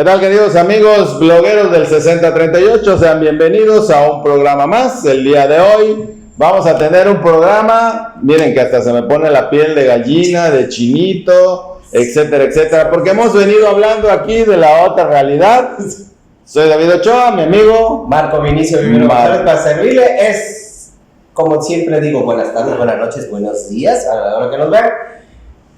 ¿Qué tal, queridos amigos blogueros del 6038? Sean bienvenidos a un programa más. El día de hoy vamos a tener un programa, miren que hasta se me pone la piel de gallina, de chinito, etcétera, etcétera, porque hemos venido hablando aquí de la otra realidad. Soy David Ochoa, mi amigo Marco Vinicio Vivero González, para servirle. Es, como siempre digo, buenas tardes, buenas noches, buenos días a la hora que nos vean.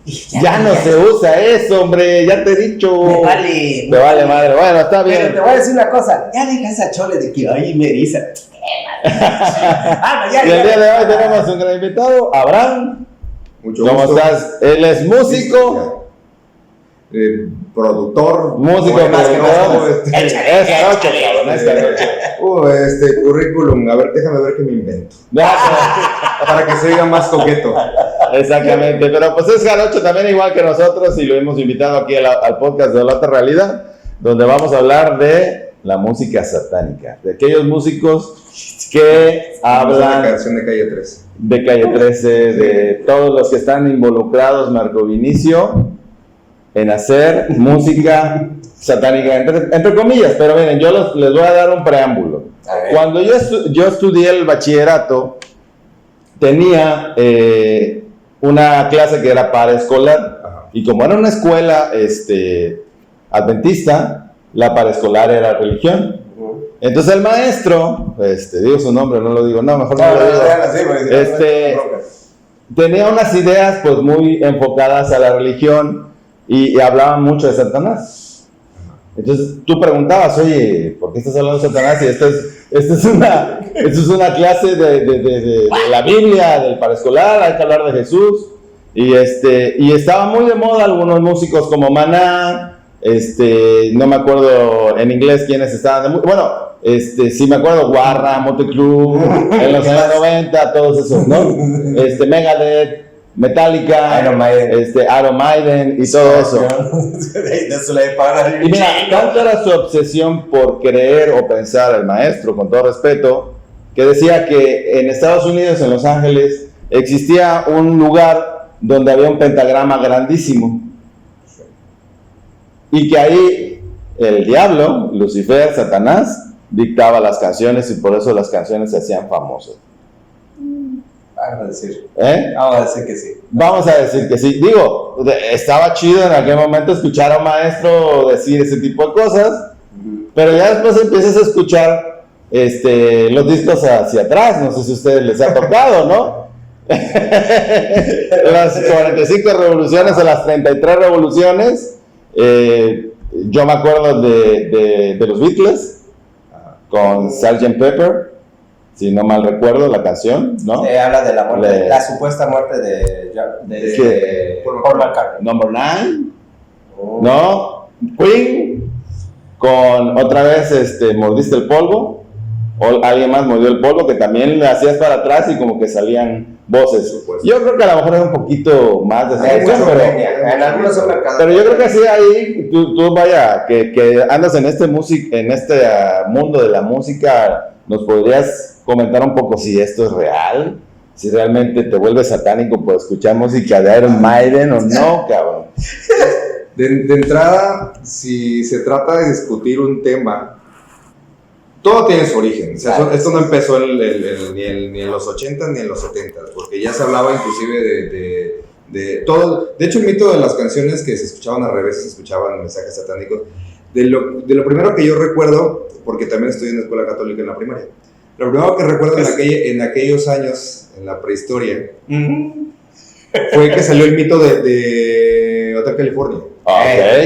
Ya no se usa eso, hombre, ya te he dicho. Me vale. Te vale madre, bueno, está bien. Pero te voy a decir una cosa, ya deja esa chole de que ahí me eriza. Y el día de hoy tenemos un gran invitado, Abraham. Mucho ¿Cómo gusto. estás? Él es músico. Productor. Músico, bueno, productor. no, Es jarocho, cabrón, es jarocho. Currículum, a ver, déjame ver qué me invento. Para que se diga más coqueto. Exactamente, pero pues es jarocho también igual que nosotros y lo hemos invitado aquí al podcast de La Otra Realidad, donde vamos a hablar de la música satánica, de aquellos músicos que hablan La canción de Calle 13. de Calle 13, de todos los que están involucrados, Marco Vinicio, en hacer música satánica, entre comillas, pero miren, yo les voy a dar un preámbulo. Cuando yo estudié el bachillerato, tenía una clase que era paraescolar. Ajá. Y como era una escuela adventista, la paraescolar era religión. Entonces el maestro, digo su nombre, no lo digo, no, mejor no lo digo. Tenía unas ideas pues muy enfocadas a la religión y hablaban mucho de Satanás. Entonces tú preguntabas, oye, ¿por qué estás hablando de Satanás? Y esto es una clase de la Biblia, del paraescolar, hay que hablar de Jesús. Y estaba muy de moda algunos músicos como Maná, no me acuerdo en inglés quiénes estaban de moda. Bueno, sí me acuerdo, Guarra, Motley Crue, en los años 90, todos esos, ¿no? Megadeth, Metallica, Iron Maiden y todo eso. Y mira, tanto era su obsesión por creer o pensar el maestro, con todo respeto, que decía que en Estados Unidos, en Los Ángeles, existía un lugar donde había un pentagrama grandísimo. Y que ahí el diablo, Lucifer, Satanás, dictaba las canciones y por eso las canciones se hacían famosas. Vamos a decir. Vamos a decir que sí. Vamos a decir que sí. Digo, estaba chido en aquel momento escuchar a un maestro decir ese tipo de cosas, pero ya después empiezas a escuchar los discos hacia atrás. No sé si a ustedes les ha tocado, ¿no? Las 45 revoluciones o las 33 revoluciones. Yo me acuerdo de los Beatles con Sgt. Pepper. Si no mal recuerdo la canción, ¿no? Habla de la muerte, la supuesta muerte de Paul McCartney. Number 9, ¿no? Queen, con otra vez Mordiste el Polvo, o alguien más mordió el polvo, que también le hacías para atrás y como que salían voces. Yo creo que a lo mejor es un poquito más de esa canción, pero yo creo que sí, ahí tú vaya, que andas en este mundo de la música, nos podrías comentar un poco si esto es real, si realmente te vuelves satánico por escuchar música de Iron Maiden o no, cabrón. De entrada, si se trata de discutir un tema, todo tiene su origen. O sea, esto no empezó ni en los 80 ni en los 70, porque ya se hablaba inclusive de todo. De hecho, el mito de las canciones que se escuchaban al revés, se escuchaban mensajes satánicos. De lo primero que yo recuerdo, porque también estudié en la escuela católica en la primaria, lo primero que recuerdo en aquellos años, en la prehistoria, fue que salió el mito de Hotel California.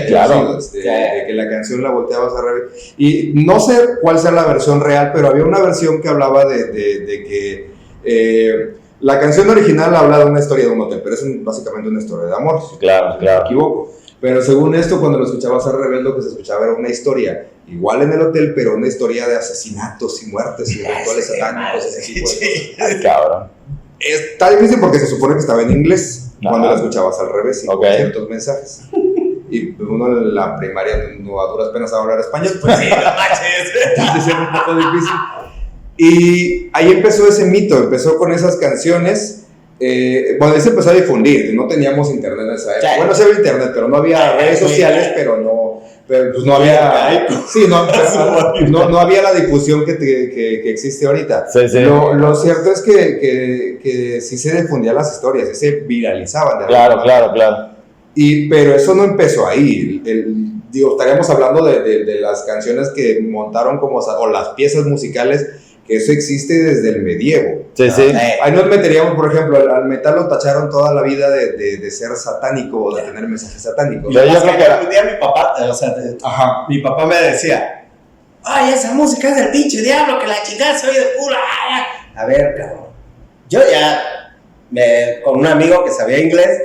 Claro. De que la canción la volteabas al revés. Y no sé cuál sea la versión real, pero había una versión que hablaba de que la canción original habla de una historia de un hotel, pero es básicamente una historia de amor. Claro. Me equivoco. Pero según esto, cuando lo escuchabas al revés, lo que se escuchaba era una historia igual en el hotel, pero una historia de asesinatos y muertes y rituales satánicos. Ay, cabrón. Está difícil porque se supone que estaba en inglés cuando lo escuchabas al revés y con ciertos mensajes. Y uno en la primaria no a duras penas sabe hablar español, pues sí, no manches. Entonces era un poco difícil. Y ahí empezó ese mito, empezó con esas canciones. Bueno, se empezó a difundir, no teníamos internet en esa época. Bueno, sí había internet, pero no había redes sociales, pero pero pues no había, sí, no había la difusión que existe ahorita. Sí, sí. Lo cierto es que sí se difundían las historias, sí se viralizaban. Claro. Pero eso no empezó ahí. Digo, estaríamos hablando de las canciones que montaron o las piezas musicales, que eso existe desde el medievo. Sí. Ahí nos meteríamos, por ejemplo, al metal lo tacharon toda la vida de ser satánico o de tener mensajes satánicos. Yo creo que un día mi papá, mi papá me decía, ay, esa música es del pinche diablo, que la chingada se oye de pura. A ver, cabrón. Yo ya, con un amigo que sabía inglés,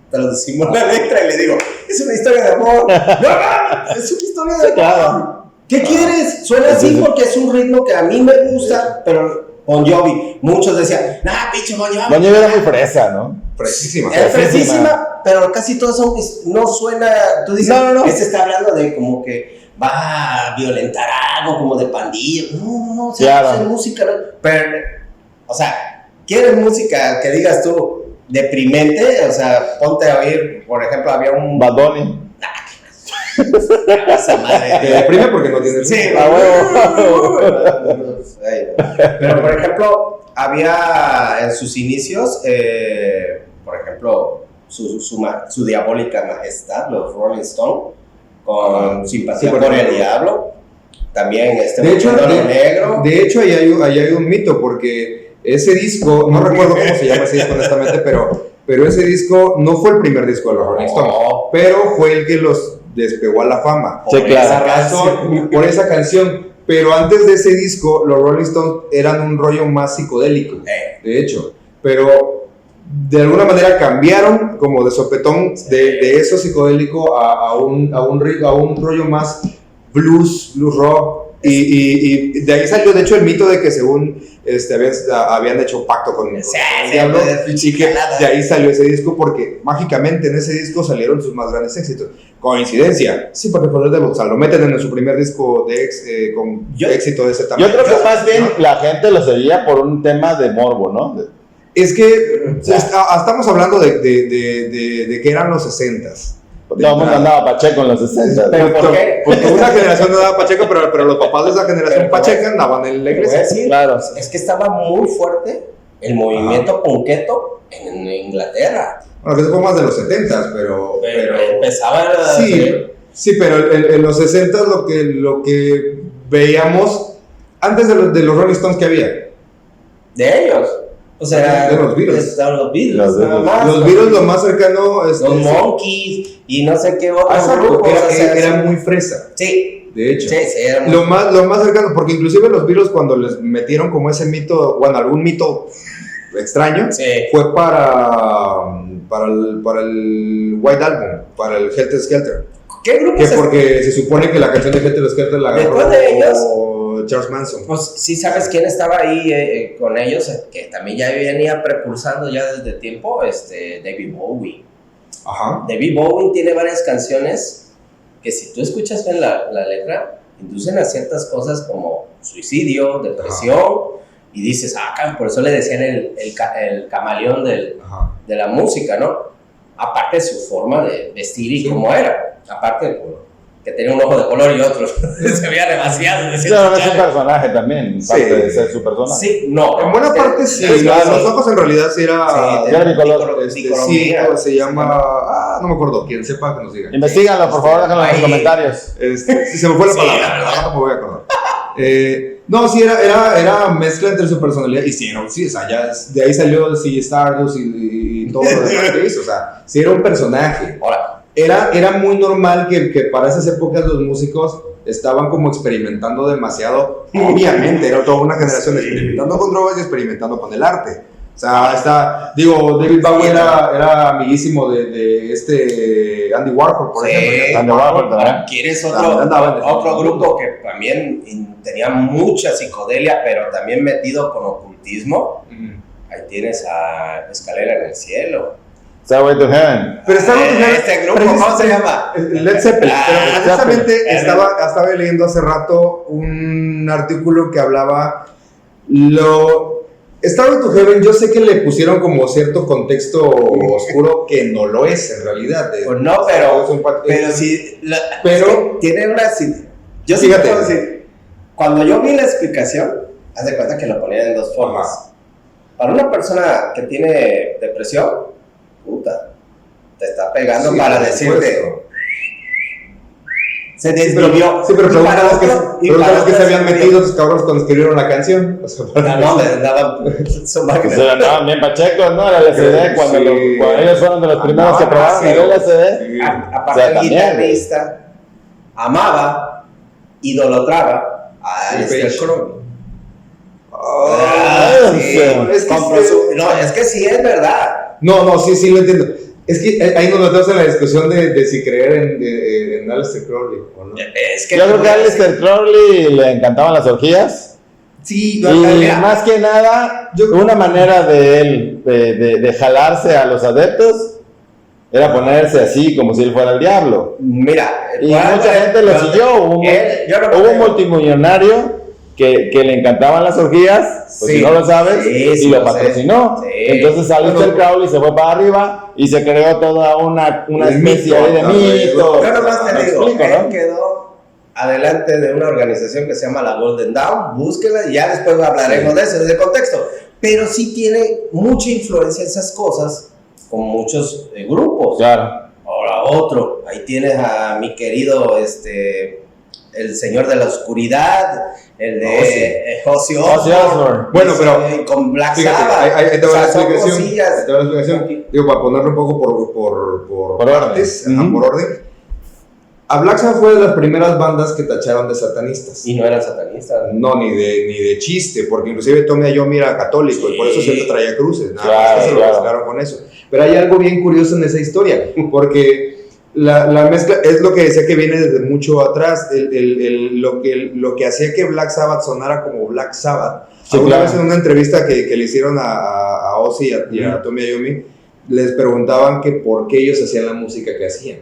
traducimos la letra y le digo, es una historia de amor. No, es una historia de amor. ¿Qué quieres? Suena así porque es un ritmo que a mí me gusta, pero Bon Jovi, muchos decían, nah, pinche Bon Jovi. Bon Jovi era muy fresa, ¿no? Fresísima. Es fresísima, pero casi todos son, no suena, tú dices, no. Este está hablando de como que va a violentar algo, como de pandilla. No, o sea, claro. Es música, ¿no? Pero, o sea, ¿quieres música que digas tú deprimente? O sea, ponte a oír, por ejemplo, había un... Bad Bunny. Esa madre. Te deprime porque no tienes... Sí, pero por ejemplo, había en sus inicios, por ejemplo, su diabólica majestad, los Rolling Stones, con Simpatía por el Diablo. También Negro. De hecho, ahí hay un mito, porque ese disco, no recuerdo cómo se llama ese disco honestamente, pero ese disco no fue el primer disco de los Rolling Stones, pero fue el que los despegó a la fama. Sí, claro. Por esa canción. Pero antes de ese disco, los Rolling Stones eran un rollo más psicodélico, de hecho. Pero de alguna manera cambiaron como de sopetón de eso psicodélico a un rollo más blues rock. Y de ahí salió, de hecho, el mito de que según habían hecho pacto con el diablo, y que de ahí salió ese disco, porque mágicamente en ese disco salieron sus más grandes éxitos. ¿Coincidencia? Sí, porque por lo meten en su primer disco con éxito de ese tamaño. Yo creo que más bien la gente lo seguía por un tema de morbo, ¿no? Es que estamos hablando de que eran los 60s. Todo el mundo andaba pacheco en los 60. ¿Pero por qué? Porque una generación no andaba pacheco, pero los papás de esa generación pacheca andaban en la iglesia. Sí, claro. Es que estaba muy fuerte el movimiento punketo en Inglaterra. Bueno, que eso fue más de los 70s, pero empezaba a... Sí, pero en los 60s lo que veíamos antes de los Rolling Stones que había. De ellos. O sea, de los Beatles. Estaban los Beatles. Los Beatles, lo más cercano. Los Monkeys y no sé qué otros grupos. Era muy fresa. Sí. De hecho. Sí, era muy... Lo más cercano, porque inclusive los Beatles, cuando les metieron como ese mito, bueno, algún mito extraño, fue para el White Album, para el Helter Skelter. ¿Qué grupo es? Porque se supone que la canción de Helter Skelter la agarró después de ellos Charles Manson. Pues sí, sabes quién estaba ahí con ellos, que también ya venía precursando ya desde tiempo, David Bowie. Ajá. David Bowie tiene varias canciones que si tú escuchas bien la letra, inducen a ciertas cosas como suicidio, depresión. Ajá. Y dices, por eso le decían el camaleón de la música, ¿no? Aparte de su forma de vestir y cómo era. Aparte que tenía un ojo de color y otro se veía demasiado. Claro, es un personaje también, parte de ser su personaje. Sí, no. En buena parte sí. Los ojos en realidad sí era... Sí, era bicolor. Sí, se llama... no me acuerdo. Quien sepa que nos diga. Investíganlo, por favor, déjenlo en los comentarios. Si se me fue la palabra, no me voy a acordar. No, sí, era mezcla entre su personalidad y sí, o sea, ya de ahí salió Stardust y todo lo demás que hizo, o sea, sí era un personaje. Era muy normal que para esas épocas los músicos estaban como experimentando demasiado, obviamente, era toda una generación experimentando con drogas y experimentando con el arte. O sea, David Bowie era amiguísimo de Andy Warhol, por ejemplo. Andy Warhol también. ¿Quieres otro grupo que también tenía mucha psicodelia, pero también metido con ocultismo? Ahí tienes a Escalera en el Cielo. Stairway to Heaven. Pero Stairway to Heaven. Este grupo, ¿cómo se llama? Led Zeppelin. Pero precisamente estaba leyendo hace rato un artículo que hablaba Starway to Heaven, yo sé que le pusieron como cierto contexto oscuro que no lo es en realidad. Pues no, pero sí. Pero tiene una. Yo sí puedo decir. Cuando yo vi la explicación, haz de cuenta que lo ponían en dos formas. Ajá. Para una persona que tiene depresión, puta, te está pegando para decirte. Se desvivió. Sí, pero preguntas que se habían metido los cabrones cuando escribieron la canción. O sea, andaban bien pachecos, ¿no? El LSD, cuando ellos fueron de los primeros que probaron el LSD. Aparte, el guitarrista amaba, idolatraba a Aleister Crowley. Es que sí es verdad. No, sí lo entiendo. Es que ahí nos metemos en la discusión de si creer en Aleister Crowley o no. Es que yo creo que a Aleister Crowley le encantaban las orgías. Sí, y más que nada, una manera de él de jalarse a los adeptos era ponerse así como si él fuera el diablo. Mira, y mucha gente lo siguió. Hubo un multimillonario que le encantaban las orgías, pues si no lo sabes, y lo patrocinó. Entonces Aleister Crowley se fue para arriba y se creó toda una especie de mito. Yo nomás te digo, él quedó adelante de una organización que se llama la Golden Dawn, búsquela y ya después hablaremos de eso, de contexto. Pero sí tiene mucha influencia esas cosas con muchos grupos. Claro. Ahora otro, ahí tienes a mi querido el Señor de la Oscuridad, el de Ozzy Osbourne. Bueno, pero con Black Sabbath. Ahí te va la explicación. Digo, para ponerlo un poco por partes, por orden. A Black Sabbath fue de las primeras bandas que tacharon de satanistas. Y no eran satanistas. No, ni de chiste, porque inclusive Tommy Iommi era católico y por eso siempre traía cruces. Nada más que se lo mezclaron con eso. Pero hay algo bien curioso en esa historia, porque la mezcla es lo que decía que viene desde mucho atrás. Lo que hacía que Black Sabbath sonara como Black Sabbath. Alguna vez en una entrevista que le hicieron a Ozzy y a Tommy Iommi, les preguntaban que por qué ellos hacían la música que hacían.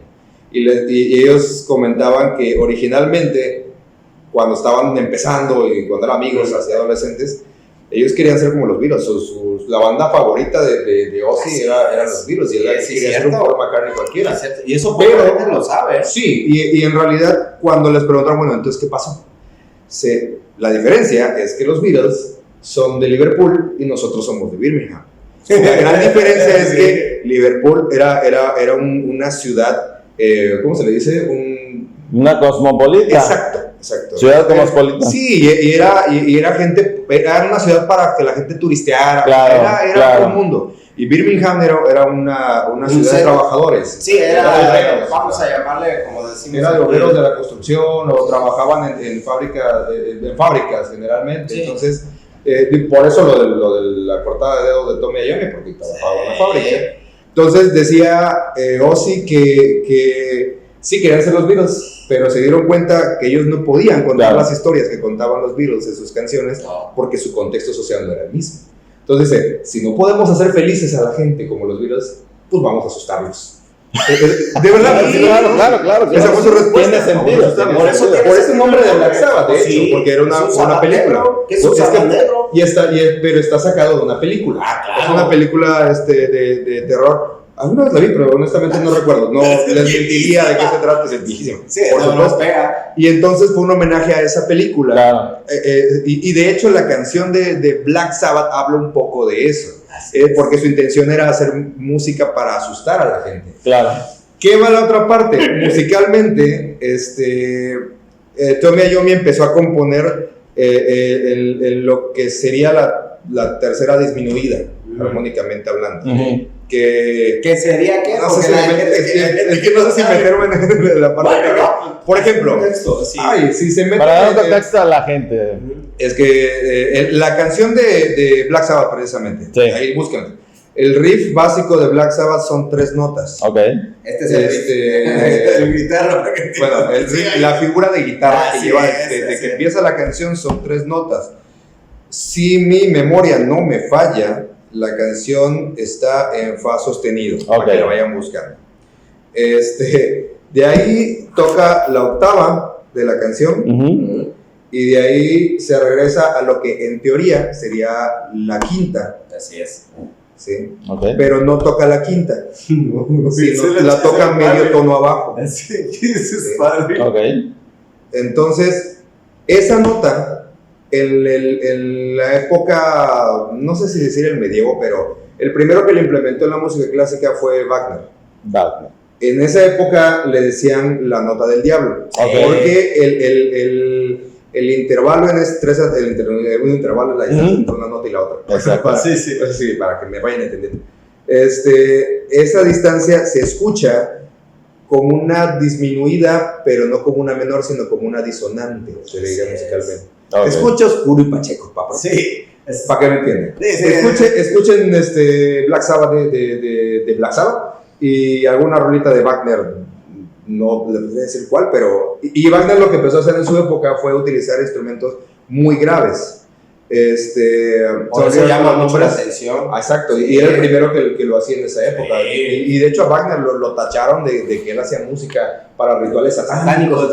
Y ellos comentaban que originalmente, cuando estaban empezando y cuando eran amigos, así adolescentes, ellos querían ser como los Beatles. La banda favorita de Ozzy eran los Beatles, y él quería ser un Paul McCartney cualquiera. Y eso poca gente lo sabe. Sí, y en realidad, cuando les preguntaron, bueno, entonces, ¿qué pasó? La diferencia es que los Beatles son de Liverpool y nosotros somos de Birmingham. La gran diferencia es que Liverpool era una ciudad, ¿cómo se le dice? Una cosmopolita. Exacto. Ciudad cosmopolita. Sí, y era una ciudad para que la gente turisteara. Era todo el mundo. Y Birmingham era una ciudad de trabajadores. Sí, vamos a llamarle, como decimos. Era de obreros de la construcción o trabajaban en fábricas generalmente. Sí. Entonces, por eso lo de la cortada de dedos de Tommy Iommi, porque trabajaba en la fábrica. Entonces decía Ozzy que sí querían ser los Beatles, pero se dieron cuenta que ellos no podían contar las historias que contaban los Beatles en sus canciones porque su contexto social no era el mismo. Entonces, si no podemos hacer felices a la gente como los Beatles, pues vamos a asustarlos. De verdad, claro. Esa fue su respuesta. Tiene sentido. Por eso el nombre de Black Sabbath, de hecho, porque era una película. Pero está sacado de una película. Es una película de terror. Alguna vez la vi, pero honestamente no recuerdo. No les mentiría de qué se trata, es viejísimo. Sí, por supuesto. Y entonces fue un homenaje a esa película. Claro. Y de hecho la canción de Black Sabbath habla un poco de eso. Porque su intención era hacer música para asustar a la gente. Claro. ¿Qué va la otra parte? Musicalmente, Tommy Iommi empezó a componer lo que sería la tercera disminuida, armónicamente hablando. ¿Qué sería qué? No sé si meterme en la parte por ejemplo, si se mete para dar contexto a la gente, es que la canción de Black Sabbath precisamente, ahí búsquenla. El riff básico de Black Sabbath son 3 notas. Este es el guitarra. Bueno, la figura de guitarra que lleva desde que empieza la canción son 3 notas. Si mi memoria no me falla, la canción está en fa sostenido, para que la vayan buscando. De ahí toca la octava de la canción, Y de ahí se regresa a lo que en teoría sería la quinta. Así es. ¿Sí? Okay. Pero no toca la quinta, sino la toca medio tono abajo. Así es, padre. Okay. Entonces, esa nota, en la época, no sé si decir el medievo, pero el primero que le implementó en la música clásica fue Wagner. Wagner. En esa época le decían la nota del diablo, Okay. porque el intervalo en un intervalo es la distancia entre una nota y la otra. Exacto. Sí, para que me vayan entendiendo. Esa distancia se escucha como una disminuida, pero no como una menor, sino como una disonante, se le diga musicalmente. Okay. Escucha oscuro y pacheco, papá. Sí. Para que me entiendan. Sí. Escuchen Black Sabbath de Black Sabbath y alguna rolita de Wagner. No le podría decir cuál, pero... Y Wagner lo que empezó a hacer en su época fue utilizar instrumentos muy graves. Por eso llama mucho la atención. Exacto, y era el primero que lo hacía en esa época. Sí. Y de hecho a Wagner lo tacharon de que él hacía música para rituales satánicos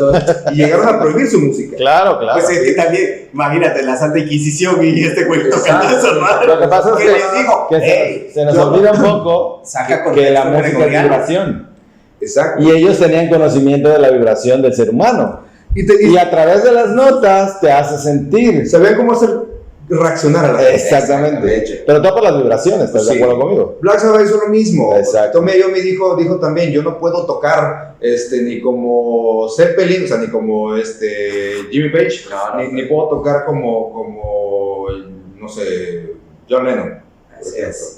y llegaron a prohibir su música. Claro. Pues es que también, imagínate, la Santa Inquisición y este güey tocando eso, ¿no? Lo que pasa es ¿Qué que, les digo? se nos olvida un poco Saca que la contexto música es gregoriano. vibración. Exacto. Y ellos tenían conocimiento de la vibración del ser humano. Y a través de las notas te hace sentir. sabían cómo hacer reaccionar a la gente. Exactamente. Pero todo por las vibraciones, ¿estás de acuerdo conmigo? Black Sabbath hizo lo mismo. Exacto. Tommy Iommi dijo también, yo no puedo tocar ni como Zeppelin, o sea, ni como Jimmy Page, ni puedo tocar como no sé, John Lennon. Así es.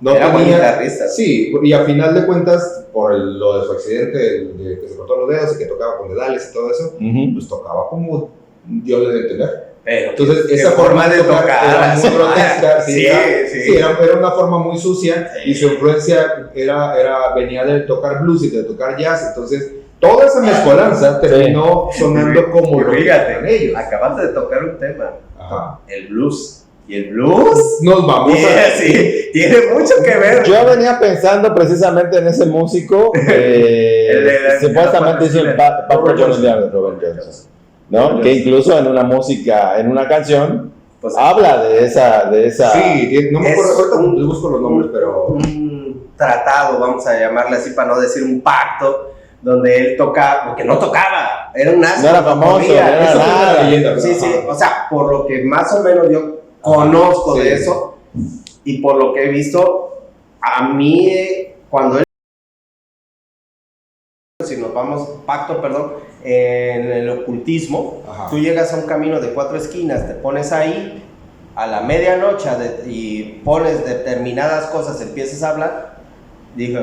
No Era buen tenía, guitarrista. sí, y a final de cuentas, por lo de su accidente, de que se cortó los dedos y que tocaba con dedales y todo eso, pues tocaba como Dios le debe entender. Pero Entonces, qué esa forma de tocar era muy así. grotesca, Sí. era una forma muy sucia, Sí. y su influencia venía de tocar blues y de tocar jazz. Entonces, toda esa mezcolanza terminó sonando como lo que eran ellos. Acabaste de tocar un tema, Ajá. el blues. Y el blues Nos vamos tiene mucho que ver. Yo venía pensando precisamente en ese músico que supuestamente hizo el Papa John Lennon, Robert Johnson, ¿no? Que incluso en una música, en una canción, Pues, habla de esa. Sí, no me Es acuerdo, ahorita un- les busco los nombres, pero... un tratado, vamos a llamarle así para no decir un pacto, donde él toca, porque no tocaba, era un asno. No era famoso, corría, no era eso nada. fue una leyenda. Sí, o sea, por lo que más o menos yo conozco Sí. de eso, y por lo que he visto, a mí, cuando él, si nos vamos, en el ocultismo, Ajá. tú llegas a un camino de 4 esquinas, te pones ahí a la medianoche y pones determinadas cosas, empiezas a hablar. Dijo,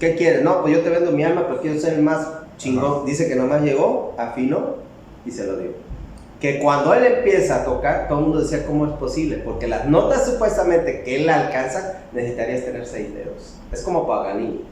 ¿qué quieres? No, pues yo te vendo mi alma, pero quiero ser el más chingón. Ajá. Dice que nomás llegó, afinó y se lo dio. Que cuando él empieza a tocar, todo el mundo decía, ¿cómo es posible? Porque las notas supuestamente que él alcanza, necesitarías tener 6 dedos. Es como Paganini.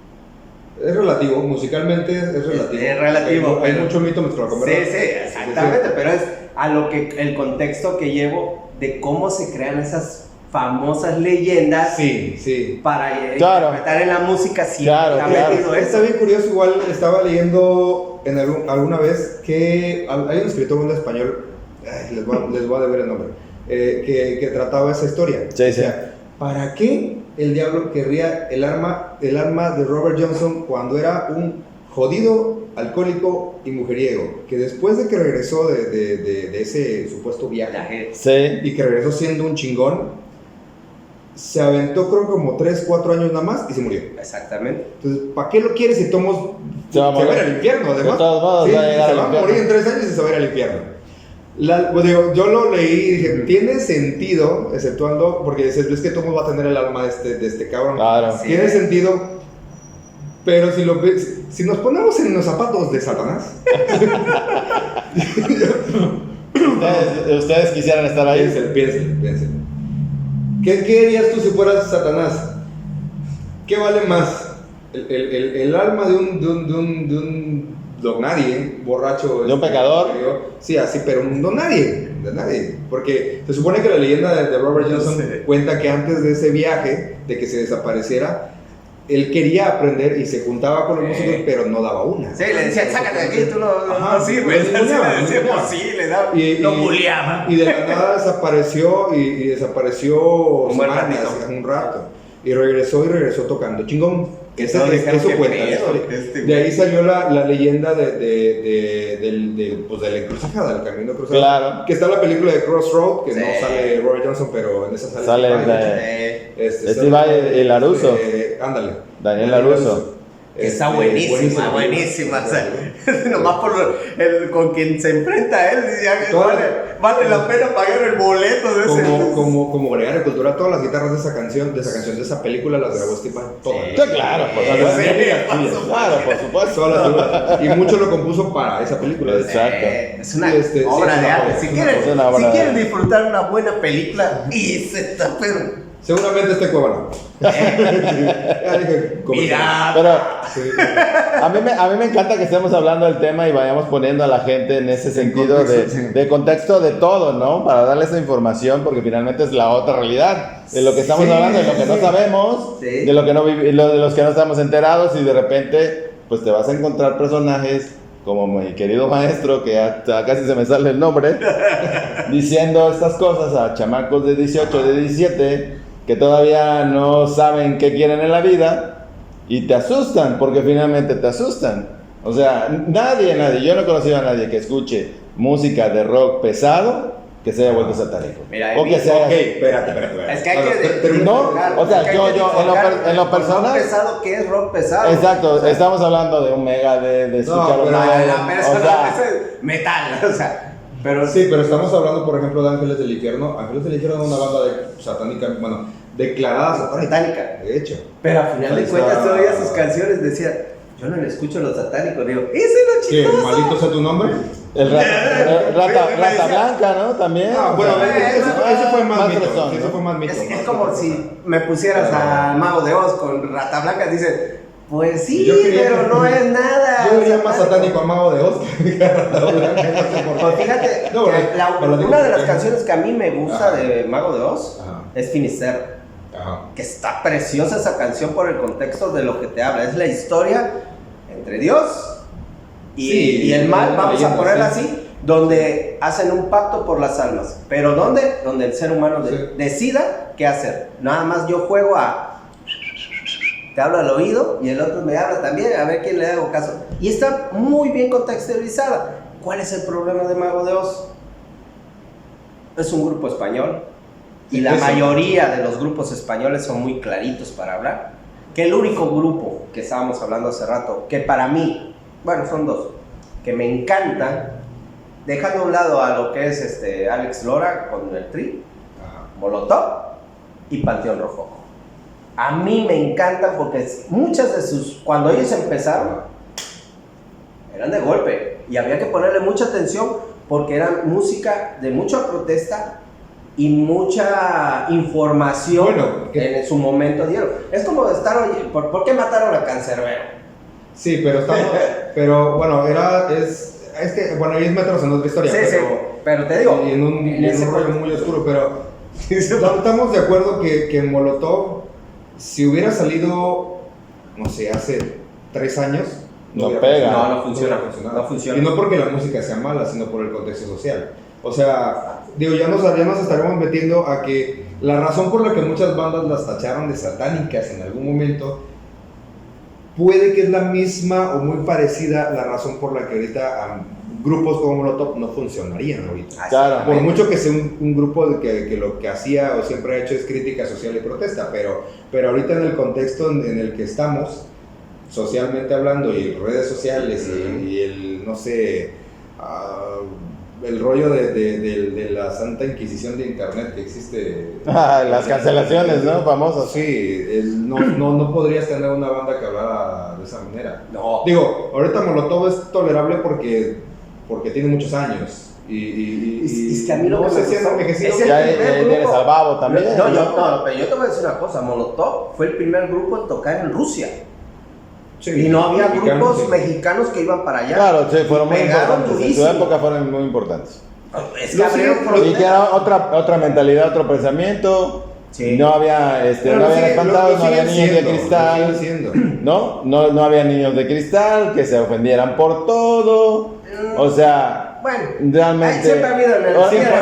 Es relativo, musicalmente es relativo. Es relativo, Hay pero- mucho mito mezclado, ¿verdad? Sí, exactamente, pero es a lo que el contexto que llevo de cómo se crean esas famosas leyendas Sí. Claro. interpretar en la música si Claro, está claro. metido Está eso. bien curioso, igual estaba leyendo alguna vez que hay un escritor en español, les voy a deber el nombre, que trataba esa historia. Sí, O sea, ¿para qué el diablo querría el arma de Robert Johnson cuando era un jodido, alcohólico y mujeriego? Que después de que regresó de ese supuesto viaje Sí. y que regresó siendo un chingón, se aventó creo como 3-4 años nada más y se murió. Exactamente. Entonces, ¿para qué lo quieres si tomos Se va a morir. ir al infierno? Además, De todos modos, va a llegar se al va a infierno. morir en 3 años y se va a ir al infierno. Yo lo leí y dije, tiene sentido, exceptuando, porque es que Tomo va a tener el alma de este cabrón. Claro. Sí. Tiene sentido, pero si nos ponemos en los zapatos de Satanás, ¿Ustedes quisieran estar ahí? piensen. ¿Qué harías tú si fueras Satanás? ¿Qué vale más? El alma de un don nadie, borracho. ¿De un pecador? Sí, así, pero un don nadie, de nadie. Porque se supone que la leyenda de Robert Johnson Sí. cuenta que antes de ese viaje, de que se desapareciera, él quería aprender y se juntaba con los músicos, pero no daba una. Sí, le decían, sácate de aquí, tú no sirves. Lo bulleaban. Y de la nada desapareció y desapareció un rato. Y regresó tocando chingón. Eso cuenta la historia. De ahí salió la leyenda pues de la encrucijada, del camino cruzado. Claro. Que está la película de Crossroad, que no sale Robert Johnson, pero en esa sale Steve Vai y Larusso. Ándale. Daniel Larusso. Está buenísima. O sea, nomás por con quien se enfrenta él, vale la pena pagar el boleto de ese. Como agregar cultura, todas las guitarras de esa película las grabó Steve Vai. Todas. Sí, claro, por supuesto. Todas. Y mucho lo compuso para esa película. Exacto. Es una obra de arte. Si quieren disfrutar una buena película, y se está pero. Seguramente este Cuevana. Mira. Pero a mí me encanta que estemos hablando del tema y vayamos poniendo a la gente en ese sentido de contexto de todo, ¿no? Para darle esa información, porque finalmente es la otra realidad de lo que estamos hablando, de lo que no sabemos, de lo que no de los que no estamos enterados, y de repente pues te vas a encontrar personajes como mi querido maestro, que hasta casi se me sale el nombre, diciendo estas cosas a chamacos de 18, de 17, que todavía no saben qué quieren en la vida, y te asustan, porque finalmente te asustan. O sea, nadie, yo no he conocido a nadie que escuche música de rock pesado que se haya vuelto satánico. Mira, o que sea... espérate. Es que hay que... No, o sea, yo en lo personal... Rock pesado, ¿qué es rock pesado? Exacto, o sea, estamos hablando de un mega de escuchar metal, o sea... Sí, pero estamos hablando, por ejemplo, de Ángeles del Infierno. Ángeles del Infierno es una banda satánica, declarada satánica, de hecho. Pero al final de cuentas, tú oías sus canciones, decía, yo no le escucho lo satánico, digo, ese es lo chistoso. ¿Qué? ¿Malito sea tu nombre? El Rata Blanca, ¿no? También. Bueno, ese fue más mito. Fresón, Ese fue más mito. Es como si me pusieras al Mago de Oz con Rata Blanca, dice, pues sí, pero no es nada. Yo diría más satánico al Mago de Oz. Pues fíjate, una de las canciones que a mí me gusta de Mago de Oz es Finisterre. Que está preciosa esa canción por el contexto de lo que te habla. Es la historia entre Dios y el mal, vamos a ponerla así, donde hacen un pacto por las almas. Pero ¿dónde? Donde el ser humano decida qué hacer. Nada más yo juego te hablo al oído y el otro me habla también, a ver quién le hago caso. Y está muy bien contextualizada. ¿Cuál es el problema de Mago de Oz? Es un grupo español y la mayoría de los grupos españoles son muy claritos para hablar. Que el único grupo que estábamos hablando hace rato, que para mí, bueno, son dos, que me encantan, dejando a un lado a lo que es Alex Lora con el Tri, Molotov y Panteón Rococó. A mí me encantan porque muchas de cuando ellos empezaron, eran de golpe y había que ponerle mucha atención porque eran música de mucha protesta y mucha información en su momento dieron. Es como estar, oye, ¿por qué mataron a Cancerbero? Sí, pero bueno, es que, bueno, ellos metros en otra historia. Sí, pero te digo, en un rollo muy oscuro, pero estamos de acuerdo que Molotov, si hubiera salido, no sé, hace 3 años, no pega. No funciona. Y no porque la música sea mala, sino por el contexto social. O sea, digo, ya nos estaremos metiendo a que la razón por la que muchas bandas las tacharon de satánicas en algún momento puede que es la misma o muy parecida la razón por la que ahorita grupos como Molotov no funcionarían ahorita. Claro. Por mucho que sea un grupo que lo que hacía o siempre ha hecho es crítica social y protesta, pero ahorita en el contexto en el que estamos, socialmente hablando, y redes sociales y el, no sé, el rollo de la Santa Inquisición de Internet que existe. Las cancelaciones, ¿no? Famosas. Sí, no podrías tener una banda que hablara de esa manera. No. Digo, ahorita Molotov es tolerable porque tiene muchos años. Y es que a mí lo que me gustó ya tienes al Babo también. No, pero yo te voy a decir una cosa. Molotov fue el primer grupo en tocar en Rusia. Sí, y no había grupos mexicanos que iban para allá. Claro, sí, fueron muy importantes. Durísimo. En su época fueron muy importantes. Es que y que era otra mentalidad, otro pensamiento. Sí. No había, no había espantados, no había niños de cristal. No había niños de cristal que se ofendieran por todo. O sea, bueno, realmente. Siempre ha habido siempre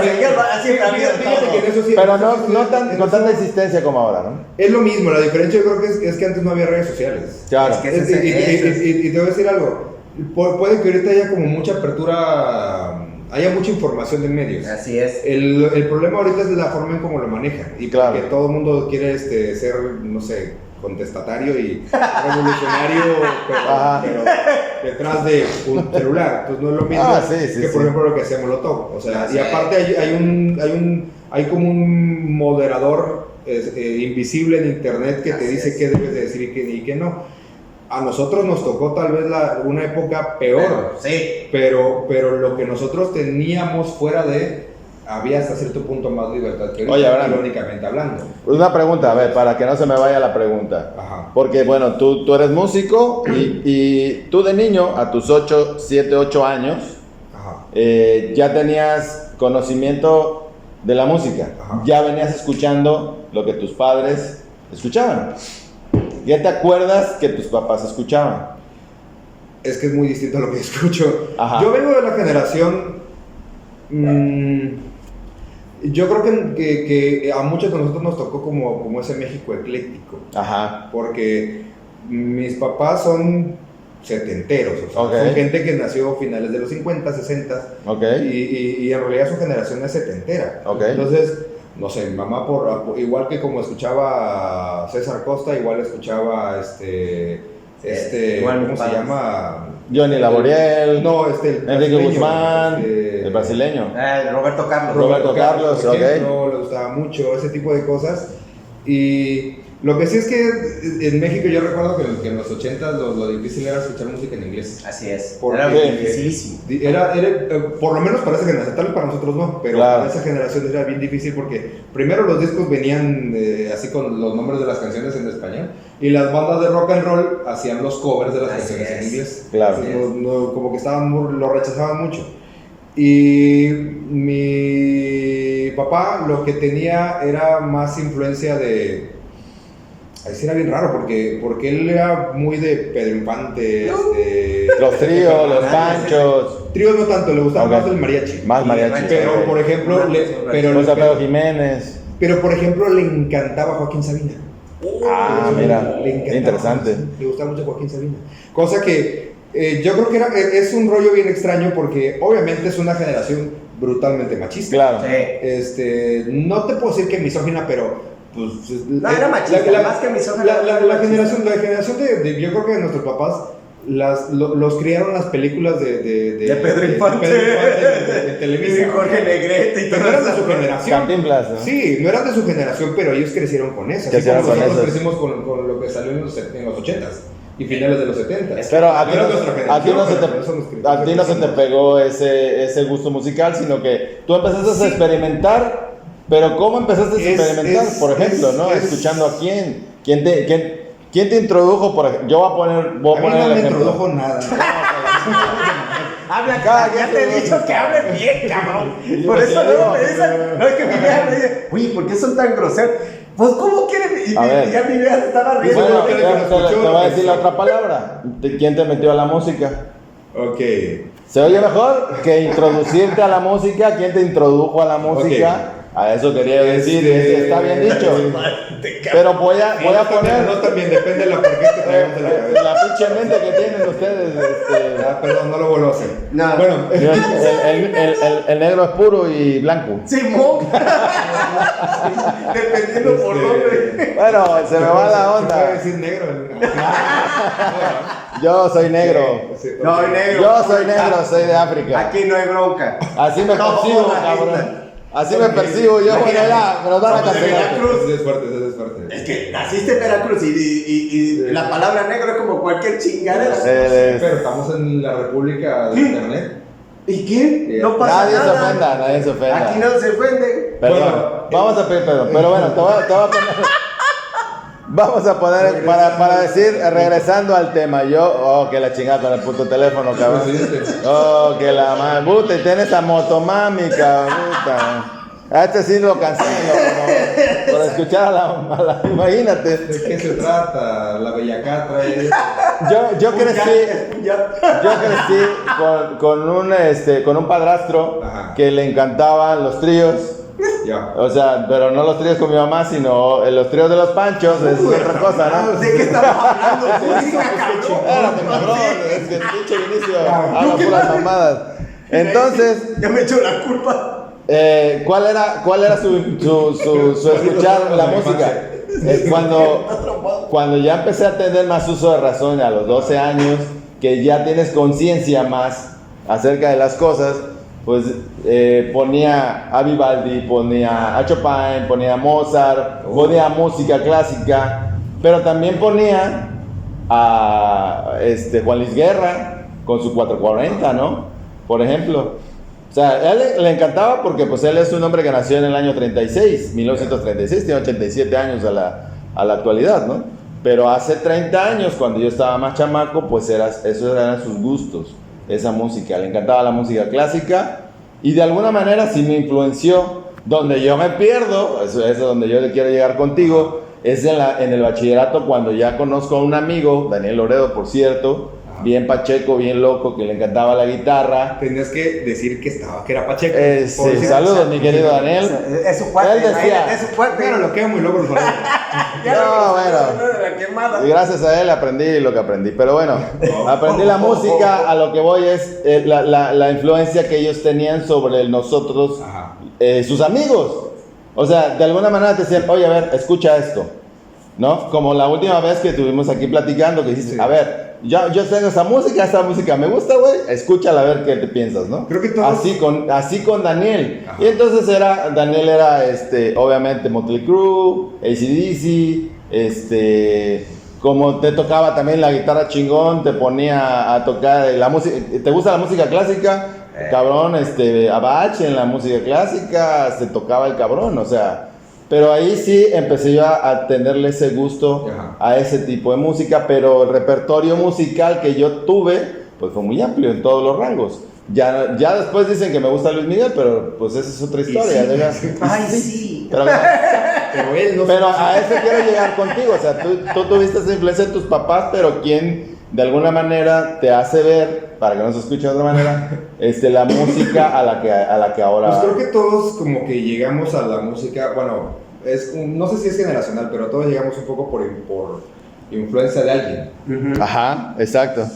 ha habido todo. Pero no con tanta insistencia como ahora, ¿no? Es lo mismo, la diferencia yo creo que es que antes no había redes sociales. Claro. Es que Y te voy a decir algo. Puede que ahorita haya como mucha apertura, haya mucha información de medios. Así es. El problema ahorita es la forma en cómo lo manejan. Y claro, porque todo el mundo quiere ser, no sé, contestatario y revolucionario, pero detrás de un celular. Entonces no es lo mismo que, por ejemplo, lo que hacía Molotov. O sea, y aparte hay como un moderador invisible en internet que te dice qué debes de decir y qué no. A nosotros nos tocó tal vez una época peor, pero lo que nosotros teníamos fuera había hasta cierto punto más libertad que ahorita, irónicamente hablando. Una pregunta, a ver, para que no se me vaya la pregunta. Ajá. Porque bueno, tú eres músico y tú de niño, a tus 7, 8 años, ya tenías conocimiento de la música. Ajá. Ya venías escuchando lo que tus padres escuchaban. ¿Ya te acuerdas que tus papás escuchaban? Es que es muy distinto a lo que escucho. Ajá. Yo vengo de la generación... yo creo que a muchos de nosotros nos tocó como ese México ecléctico. Ajá. Porque mis papás son setenteros, o sea, son gente que nació a finales de los 50, 60. Y en realidad su generación es setentera. Entonces... No sé, mi mamá igual que como escuchaba a César Costa, igual escuchaba ¿cómo se llama? Johnny Laboriel. No, Enrique Guzmán, el brasileño. Roberto Carlos. Roberto Carlos, por ejemplo, le gustaba mucho ese tipo de cosas. Y lo que sí es que en México yo recuerdo que en los 80 lo difícil era escuchar música en inglés. Así es. Era dificilísimo. Era, por lo menos para esa generación, tal vez para nosotros no, pero para esa generación era bien difícil porque primero los discos venían así con los nombres de las canciones en español y las bandas de rock and roll hacían los covers de las canciones en inglés. Claro. Como que lo rechazaban mucho. Y mi papá lo que tenía era más influencia de... Ahí sí era bien raro porque él era muy de Pedro Infante, los tríos, los panchos. Tríos no tanto, le gustaba más el mariachi. Más mariachi. Pero por ejemplo, Pedro Jiménez. Pero por ejemplo le encantaba Joaquín Sabina. Mira, interesante. Le gustaba mucho Joaquín Sabina. Cosa que yo creo que es un rollo bien extraño porque obviamente es una generación brutalmente machista. Claro. No te puedo decir que misógina, pero pues, no, era machista, más que misógina. La generación de yo creo que nuestros papás los criaron las películas de Pedro Infante, de Televisa. Y Jorge Negrete y todo. No eran de su generación. Cantinflas, ¿no? Sí, no eran de su generación, pero ellos crecieron con eso. Nosotros crecimos con lo que salió en los 80s y finales de los 70s. Pero a ti no se te pegó ese gusto musical, sino que tú empezaste a experimentar. Pero ¿cómo empezaste a experimentar? Por ejemplo, ¿no? Escuchando a quién. ¿Quién te introdujo? Yo voy a poner no me introdujo nada. Habla, ya te he dicho que hablen bien, cabrón. Por eso luego me dicen, no es que mi vieja me dice, uy, ¿por qué son tan groseros? Pues, ¿cómo quieren? Y ya mi vieja se estaba riendo. Bueno, te voy a decir la otra palabra. ¿Quién te metió a la música? Ok. ¿Se oye mejor que introducirte a la música? ¿Quién te introdujo a la música? A eso quería decir, está bien dicho. Pero voy a poner. No, también depende de la porqué que traemos de la cabeza. La pinche mente que tienen ustedes. Perdón, no lo vuelvo a hacer. No. Bueno, el negro es puro y blanco. Simón. Dependiendo por dónde. Bueno, se me va la onda. ¿Se puede decir negro? Yo soy negro. No, negro. Yo soy negro, soy de África. Aquí no hay bronca. Así me percibo, cabrón. Así me percibo yo, bueno, ya, me lo van a cancelar. Ese es fuerte. Es que naciste en Veracruz y la palabra negro es como cualquier chingadera. Pero estamos en la República de Internet. ¿Y qué? No pasa nada. Nadie se ofenda. Aquí no se ofende. Perdón, vamos a pedir perdón. Pero bueno, te voy a poner... Vamos a poner, para decir, regresando al tema, que la chingada con el puto teléfono, cabrón. Que la madre, puta, y tienes a motomami, cabrón, puta. A este sí lo cancelan por escuchar a la. Imagínate. ¿De qué se trata? La bellaca trae eso. Yo crecí con un padrastro Ajá. que le encantaban los tríos. Ya. O sea, pero no los tríos con mi mamá, sino los tríos de los Panchos, es otra cosa, ¿no? ¿De qué estamos hablando? Espérate, cabrón, es que el pinche inicio habla puras mamadas. Entonces, Ya me echo la culpa. ¿cuál era su escuchar la música? Cuando ya empecé a tener más uso de razón a los 12 años, que ya tienes conciencia más acerca de las cosas, pues ponía a Vivaldi, ponía a Chopin, ponía a Mozart, ponía música clásica, pero también ponía a Juan Luis Guerra con su 440, ¿no? Por ejemplo. O sea, a él le encantaba porque pues él es un hombre que nació en el año 1936, tiene 87 años a la actualidad, ¿no? Pero hace 30 años, cuando yo estaba más chamaco, pues esos eran sus gustos, esa música. Le encantaba la música clásica y de alguna manera sí me influenció. Donde yo me pierdo, eso es donde yo le quiero llegar contigo, es en el bachillerato, cuando ya conozco a un amigo, Daniel Loredo, por cierto, bien pacheco, bien loco, que le encantaba la guitarra. Tenías que decir que era Pacheco. Sí, saludos, mi querido Daniel. Es su cuate. Él decía, Es su cuate. Pero lo queda muy loco los sonidos. no, bueno, y gracias a él aprendí lo que aprendí. Pero bueno, aprendí la música. A lo que voy es la influencia que ellos tenían sobre nosotros, sus amigos. O sea, de alguna manera te decían, oye, a ver, escucha esto, ¿no? Como la última vez que estuvimos aquí platicando, que dijiste, a ver, yo tengo esa música me gusta, güey, escúchala a ver qué te piensas, ¿no? Creo que todos... Así con Daniel. Ajá. Y entonces Daniel era, obviamente, Motley Crue, AC/DC, como te tocaba también la guitarra chingón, te ponía a tocar la música. ¿Te gusta la música clásica? Cabrón, a Bach en la música clásica se tocaba el cabrón, o sea. Pero ahí sí empecé yo a tenerle ese gusto a ese tipo de música, pero el repertorio musical que yo tuve, pues fue muy amplio en todos los rangos. Ya después dicen que me gusta Luis Miguel, pero pues esa es otra historia. Ay, sí. Pero él no. Pero a eso quiero llegar contigo, o sea, tú tuviste esa influencia de tus papás, pero ¿quién de alguna manera te hace ver, para que no se escuche de otra manera, la música a la que ahora... Pues creo que todos como que llegamos a la música, bueno, no sé si es generacional, pero todos llegamos un poco por influencia de alguien. Ajá, exacto.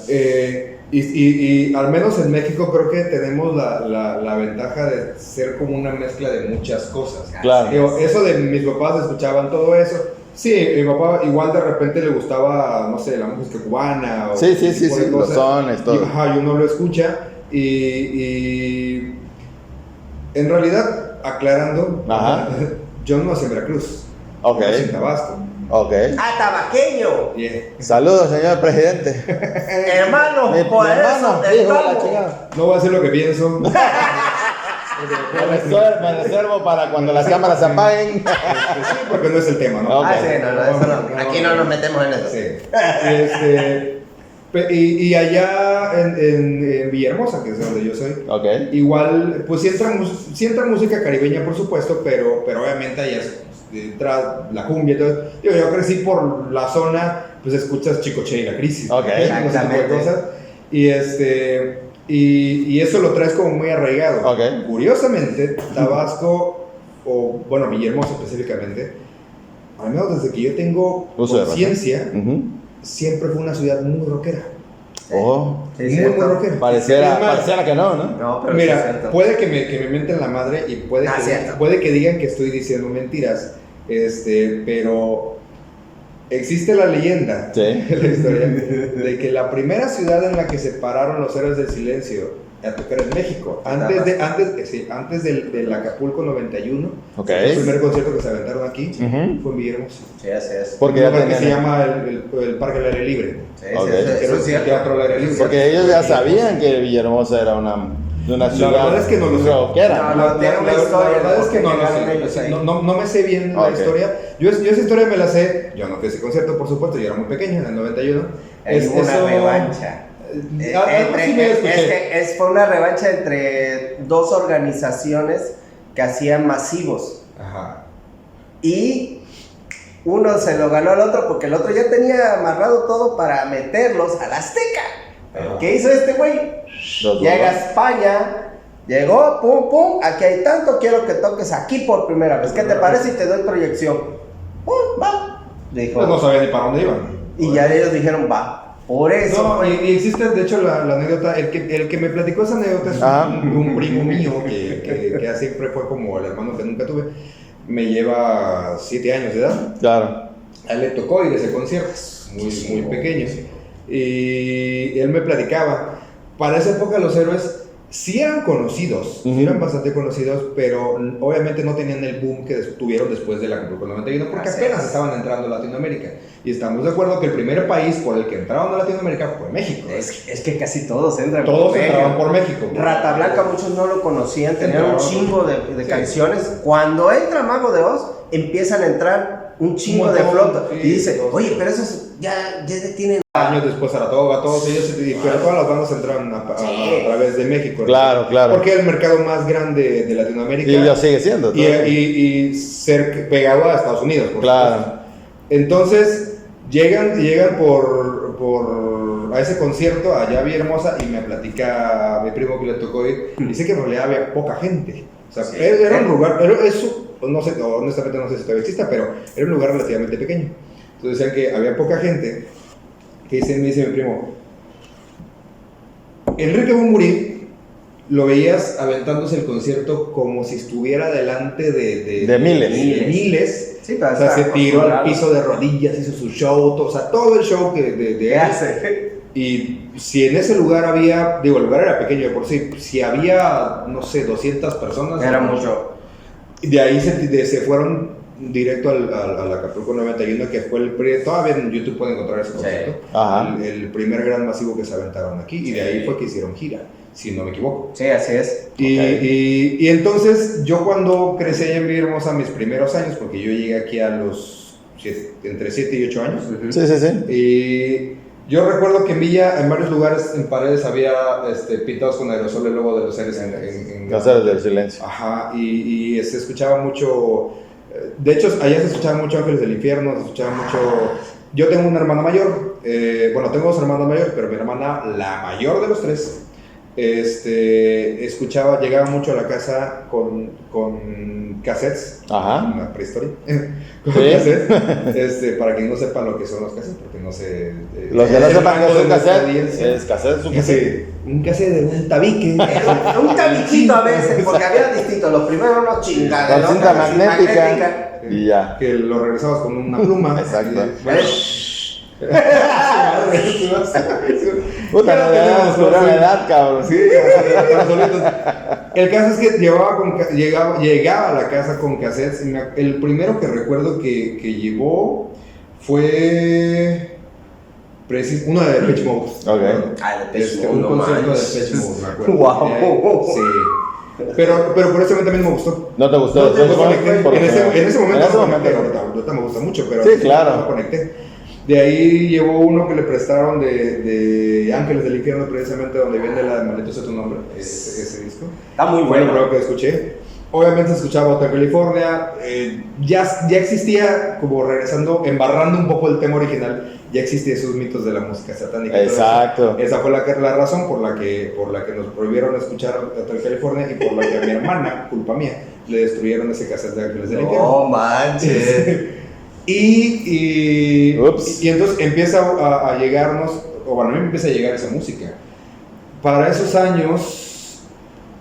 Y al menos en México creo que tenemos la ventaja de ser como una mezcla de muchas cosas. Claro. Eso de mis papás escuchaban todo eso. Sí, mi papá igual de repente le gustaba, no sé, la música cubana. O sí, los sones, todo. Y uno lo escucha y en realidad, aclarando, yo no nací en Veracruz, nací en Tabasco. Tabaqueño. Yeah. Saludos, señor presidente. Hermano, mi hermano, hijo de la chingada. No voy a decir lo que pienso. Me reservo para cuando las cámaras se apaguen. Sí, porque no es el tema, ¿no? Sí, no. Aquí no nos metemos en eso. Sí. Y allá en Villahermosa, que es donde yo soy, igual, pues sí entra música caribeña, por supuesto, pero obviamente allá entra la cumbia y todo. Yo crecí por la zona, pues escuchas Chicoche y La Crisis. Exactamente. Cosas. Y eso lo traes como muy arraigado. Curiosamente, Tabasco, o bueno, Villahermosa específicamente, al menos desde que yo tengo conciencia, siempre fue una ciudad muy rockera. Muy rockera. Pareciera que no. No, pero mira, sí, puede que me mienten la madre y puede que digan que estoy diciendo mentiras, pero existe la leyenda, la historia, de que la primera ciudad en la que se pararon los Héroes del Silencio a tocar en México, antes del Acapulco 91, el primer concierto que se aventaron aquí fue en Villahermosa. Sí, así es. Porque que se llama el Parque del Aire Libre. Eso es cierto. Teatro al aire libre. Porque ellos ya sabían que Villahermosa era una ciudad. La verdad es que no lo sé. Rockera. La verdad es que no lo sé. No me sé bien la historia. Yo esa historia me la sé. Yo no fui a ese concierto, por supuesto. Yo era muy pequeño, en el 91. Es una revancha. Fue una revancha entre dos organizaciones que hacían masivos. Ajá. Y uno se lo ganó al otro porque el otro ya tenía amarrado todo para meterlos al Azteca. Ajá. ¿Qué hizo este güey? Llega a España, llegó, pum, pum, aquí hay tanto, quiero que toques aquí por primera vez. ¿Qué te parece? Y te doy proyección. Va. Dijo. Pues no sabía ni para dónde iban. Y ya ellos dijeron, va. Por eso. No, y existe, de hecho, la anécdota. El que me platicó esa anécdota es un primo mío que siempre fue como el hermano que nunca tuve. Me lleva 7 años de edad. Claro. A él le tocó ir a ese concierto, muy pequeño. Y él me platicaba. Para esa época, los Héroes sí eran conocidos, sí eran bastante conocidos, pero obviamente no tenían el boom que tuvieron después de la Acapulco 91, porque apenas estaban entrando a Latinoamérica. Y estamos de acuerdo que el primer país por el que entraron a Latinoamérica fue México. Es que casi todos entran Todos por entraban por México. Rata Blanca, muchos no lo conocían, tenían un chingo de canciones. Cuando entra Mago de Oz, empiezan a entrar un chingo de flota. Sí, y dice, oye, pero esos ya tienen años después Saratoga, todos ellos, pero todas las bandas entraron a través de México. Claro, claro. Porque era el mercado más grande de Latinoamérica. Y lo sigue siendo. Y ser pegado a Estados Unidos. Claro. Supuesto. Entonces, llegan a ese concierto allá a Villahermosa y me platica mi primo que le tocó ir. Dice que en realidad había poca gente. O sea, era un lugar, no sé, honestamente no sé si todavía exista, pero era un lugar relativamente pequeño. Entonces decían que había poca gente. Que me dice mi primo, Enrique Bunbury lo veías aventándose el concierto como si estuviera delante de miles. Sí, o sea, se tiró al piso de rodillas, hizo su show, todo el show de él. hace. Y si en ese lugar había, el lugar era pequeño de por sí, si había, no sé, 200 personas. Era mucho. De ahí se fueron directo al Acapulco 91, que fue todavía en YouTube pueden encontrar ese concierto. Sí. El primer gran masivo que se aventaron aquí, y de ahí fue que hicieron gira, si no me equivoco. Sí, así es. Y entonces yo cuando crecí allá en Villahermosa mis primeros años, porque yo llegué aquí a los entre 7 y 8 años. Sí. Y yo recuerdo que en varios lugares en paredes había pintados con aerosol el logo de los Héroes en Los Héroes del Silencio. Ajá, y se escuchaba mucho. De hecho, allá se escuchaba mucho Ángeles del Infierno, se escuchaba mucho. Yo tengo una hermana mayor, tengo 2 hermanas mayores, pero mi hermana, la mayor de los 3, llegaba mucho a la casa con cassettes. Ajá. Una prehistoria. Con cassettes, para quien no sepa lo que son los cassettes, porque no sé. Los que no sepan que es un cassette, es un cassette. Un cassette de un tabique. Un tabiquito a veces, porque había distintos. Los primeros unos chingados. Con cinta magnética. Y ya. Que lo regresabas con una pluma. Exacto. Bueno. Puta, no debemos cobrar la edad, cabrón. Sí, el caso es que llegaba a la casa con cassettes. El primero que recuerdo que llevó fue uno de Depeche Mode. Okay. Un concierto de Depeche Mode, me acuerdo. Wow. Sí. Pero por ese momento también me gustó. ¿No te gustó? En ese momento ahorita me gusta mucho, pero sí, claro. No conecté. De ahí llevó uno que le prestaron de Ángeles del Infierno, precisamente donde viene la de Maldito sea tu nombre, ese disco. Está muy bueno. Fue lo que escuché. Obviamente escuchaba Hotel California, ya existía, como embarrando un poco el tema original, ya existían esos mitos de la música satánica. Exacto. Esa fue la razón por la que nos prohibieron escuchar Hotel California y por la que a mi hermana, culpa mía, le destruyeron ese cassette de Ángeles del Infierno. No manches. Y entonces empieza a llegarnos, o bueno, a mí me empieza a llegar esa música. Para esos años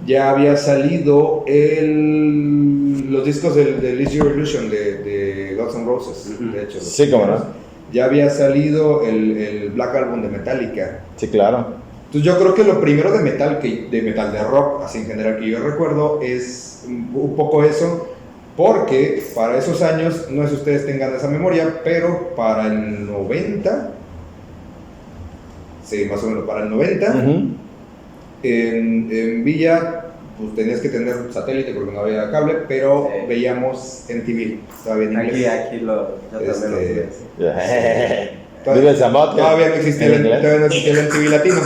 ya había salido los discos de Use Your Illusion de Guns N' Roses, de hecho. Sí, cómo no. Ya había salido el Black Album de Metallica. Sí, claro. Entonces yo creo que lo primero de metal, de rock, así en general, que yo recuerdo es un poco eso. Porque para esos años, no sé si ustedes tengan esa memoria, pero para el 90, sí, más o menos para el 90, en Villa, pues tenías que tener satélite porque no había cable, pero veíamos MTV, estaba bien en inglés. Aquí yo también lo Vive el Zamot. Todavía no existía el MTV latino.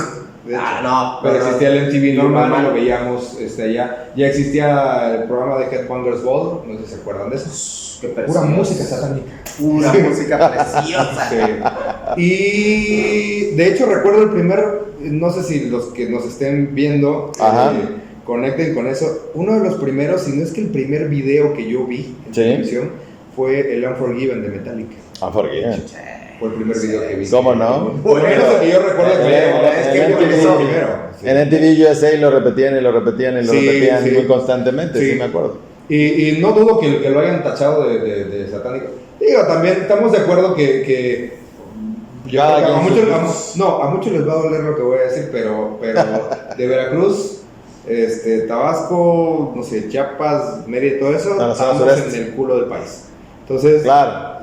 No. Pero existía el MTV normal, normal. lo veíamos allá. Ya existía el programa de Headbangers Ball, no sé si se acuerdan de eso. Pura música satánica. Pura música preciosa. Sí. Y de hecho recuerdo el primer, no sé si los que nos estén viendo conecten con eso. Uno de los primeros, si no es que el primer video que yo vi en televisión fue el Unforgiven de Metallica. Unforgiven. Fue el primer video que vi. ¿Cómo no? Por lo menos el que yo recuerdo que yo vi el primero. En MTV USA lo repetían y lo repetían y lo repetían muy constantemente, sí me acuerdo. Y no dudo que lo hayan tachado de satánico. Digo, también estamos de acuerdo que yo creo que a muchos les va a doler lo que voy a decir, pero de Veracruz, Tabasco, no sé, Chiapas, Mérida y todo eso, estamos en el culo del país. Entonces,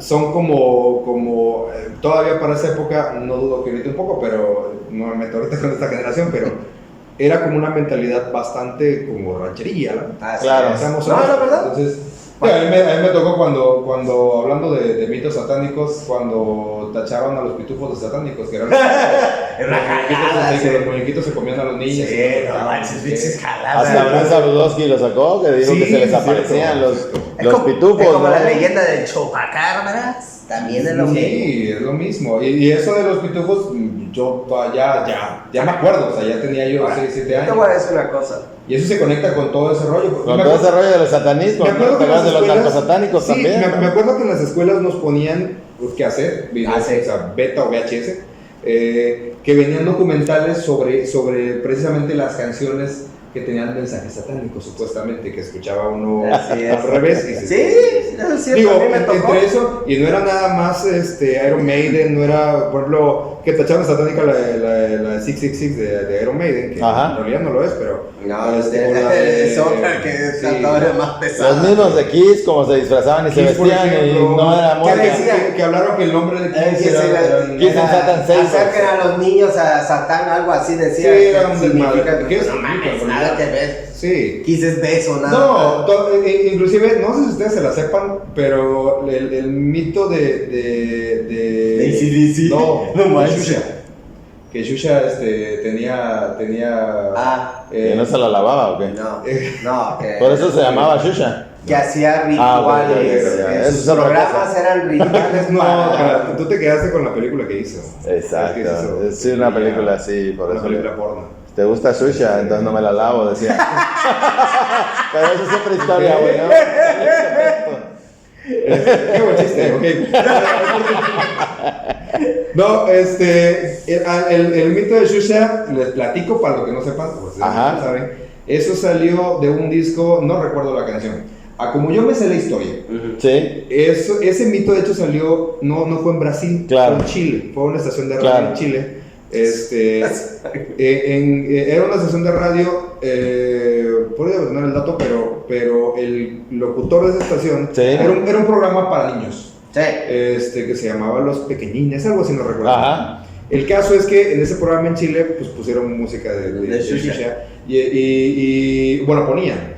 son como todavía para esa época, no dudo que ahorita un poco, pero no me meto ahorita con esta generación, pero era como una mentalidad bastante como rancherilla, ¿no? Claro. La verdad. Entonces, a mí me tocó cuando hablando de mitos satánicos, cuando tachaban a los pitufos de satánicos, que eran los muñequitos se comían a los niños. Sí, hasta Abraham Saludowski lo sacó, que dijo que se les aparecían los pitufos. Es como la leyenda del chupacabras. También es lo mismo. Sí, es lo mismo. Y eso de los pitufos, yo ya me acuerdo, o sea, ya tenía yo 6, 7 años. Te voy a decir una cosa. Y eso se conecta con todo ese rollo. Con todo ese rollo de los satanismos, ¿no? ¿Te acuerdas de los narcosatánicos también? Me acuerdo que en las escuelas nos ponían, ¿qué hacer? Videos, o sea, beta o VHS, que venían documentales sobre precisamente las canciones que tenían mensajes satánicos, supuestamente, que escuchaba uno al revés. Y es cierto, digo, a mí me tocó. Entre eso, y no era nada más Iron Maiden, no era, por ejemplo, que tachaban satánica la 666 de Iron Maiden, que en realidad no lo es, pero... No, es otra que todavía más pesada. Los mismos de Kiss, como se disfrazaban y se vestían, y no era moda. Que hablaron que el nombre de Kiss era Kiss en Satan 6. Acerquen a los niños a Satán, algo así decía. Sí, era un desmadre. No mames, nada que ver. Sí. Kiss es beso, nada. No, inclusive, no sé si ustedes se la sepan, pero el mito de AC/DC. No manches. Que Xuxa tenía ¿que no se la lavaba o qué? No, que... Por eso se llamaba Xuxa. Que hacía rituales. Sus programas eran rituales. No, tú te quedaste con la película que hizo. Exacto. Es una película así, por eso. Una película porno. ¿Te gusta Xuxa? Entonces no me la lavo, decía. Pero eso es otra historia, güey, ¿no? Qué buen chiste, ok. No, el mito de Xuxa, les platico para los que no sepan, pues no saben. Eso salió de un disco, no recuerdo la canción. Como yo me sé la historia. Sí. Ese mito de hecho salió, no fue en Brasil, fue en Chile. Fue una estación de radio en Chile. Era una estación de radio, podría tener el dato, pero el locutor de esa estación era un programa para niños. Que se llamaba Los Pequeñines, algo así, no recuerdo. El caso es que en ese programa en Chile pues pusieron música de Xuxa y bueno, ponían.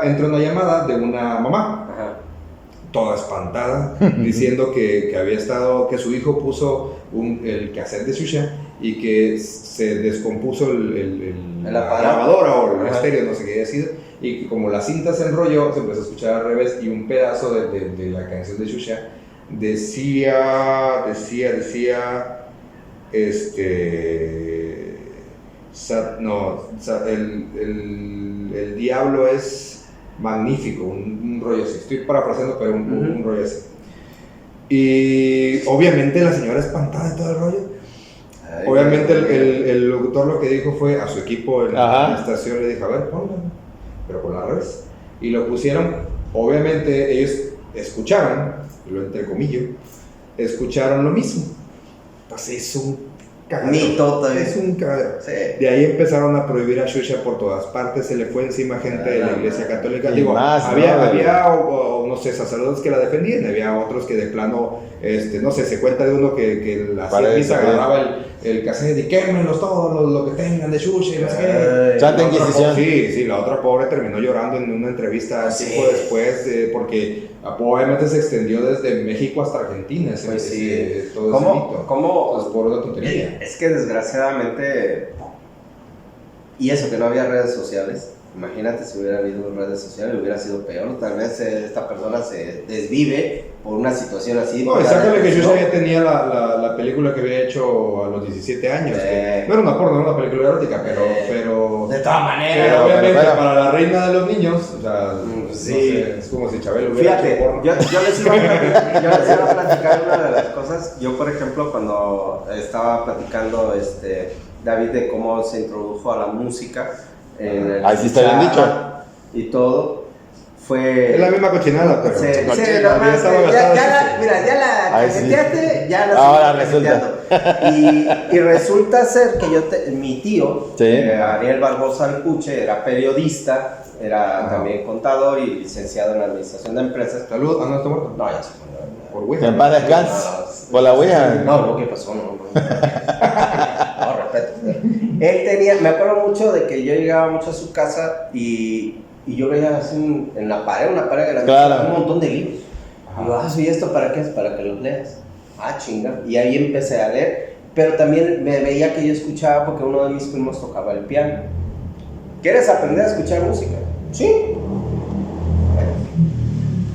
Entra una llamada de una mamá, toda espantada, diciendo que había estado, que su hijo puso el cassette de Xuxa y que se descompuso la grabadora o el estéreo, no sé qué había sido, y que como la cinta se enrolló, se empezó a escuchar al revés y un pedazo de la canción de Xuxa decía el diablo es magnífico, un rollo así. Estoy parafraseando, pero un rollo así. Y obviamente la señora espantada de todo el rollo. Obviamente el locutor lo que dijo fue a su equipo en la estación, le dijo, a ver, pónganlo, pero con la revés. Y lo pusieron, obviamente ellos escucharon, lo entrecomillo, escucharon lo mismo. Entonces es un cagadero. Es un cagadero. Sí. De ahí empezaron a prohibir a Xuxa por todas partes, se le fue encima gente de la iglesia católica. Digo, había no sé, sacerdotes que la defendían, había otros que de plano, no sé, se cuenta de uno que la ceniza agarraba el cassette y quémenlos todos, lo que tengan de Xuxa y no sé qué. Santa Inquisición. Sí, la otra pobre terminó llorando en una entrevista tiempo después, porque Obviamente se extendió desde México hasta Argentina, Pues sí. todo ese mito. ¿Cómo? Pues por una tontería. Es que desgraciadamente, y eso que no había redes sociales, imagínate si hubiera habido redes sociales, hubiera sido peor. Tal vez esta persona se desvive por una situación así. No, sácale que yo ya tenía la película que había hecho a los 17 años. Que no era una porno, era una película erótica, pero de todas maneras. Pero obviamente para la reina de los niños, o sea, sí. No sé, es como si Chabelo hubiera hecho porno. Yo les iba a platicar una de las cosas. Yo, por ejemplo, cuando estaba platicando David de cómo se introdujo a la música, ahí sí está bien dicho. Y todo, fue... Es la misma cochinada, pero... Sí, nada más, ya la cajeteaste, ya la ahora resulta. Y resulta ser que mi tío, sí. Ariel Barbosa Alcuche, era periodista, era también contador y licenciado en administración de empresas. Salud, ¿no está muerto? No, ya se murió. Por Ouija. En paz descanse. Por la Ouija. No, ¿qué pasó? No, respeto. Él tenía, me acuerdo mucho de que yo llegaba mucho a su casa y yo veía así en la pared, una pared grande, claro. Un montón de libros. Y digo, ¿y esto para qué es? Para que los leas. Chinga. Y ahí empecé a leer, pero también me veía que yo escuchaba porque uno de mis primos tocaba el piano. ¿Quieres aprender a escuchar música? Sí.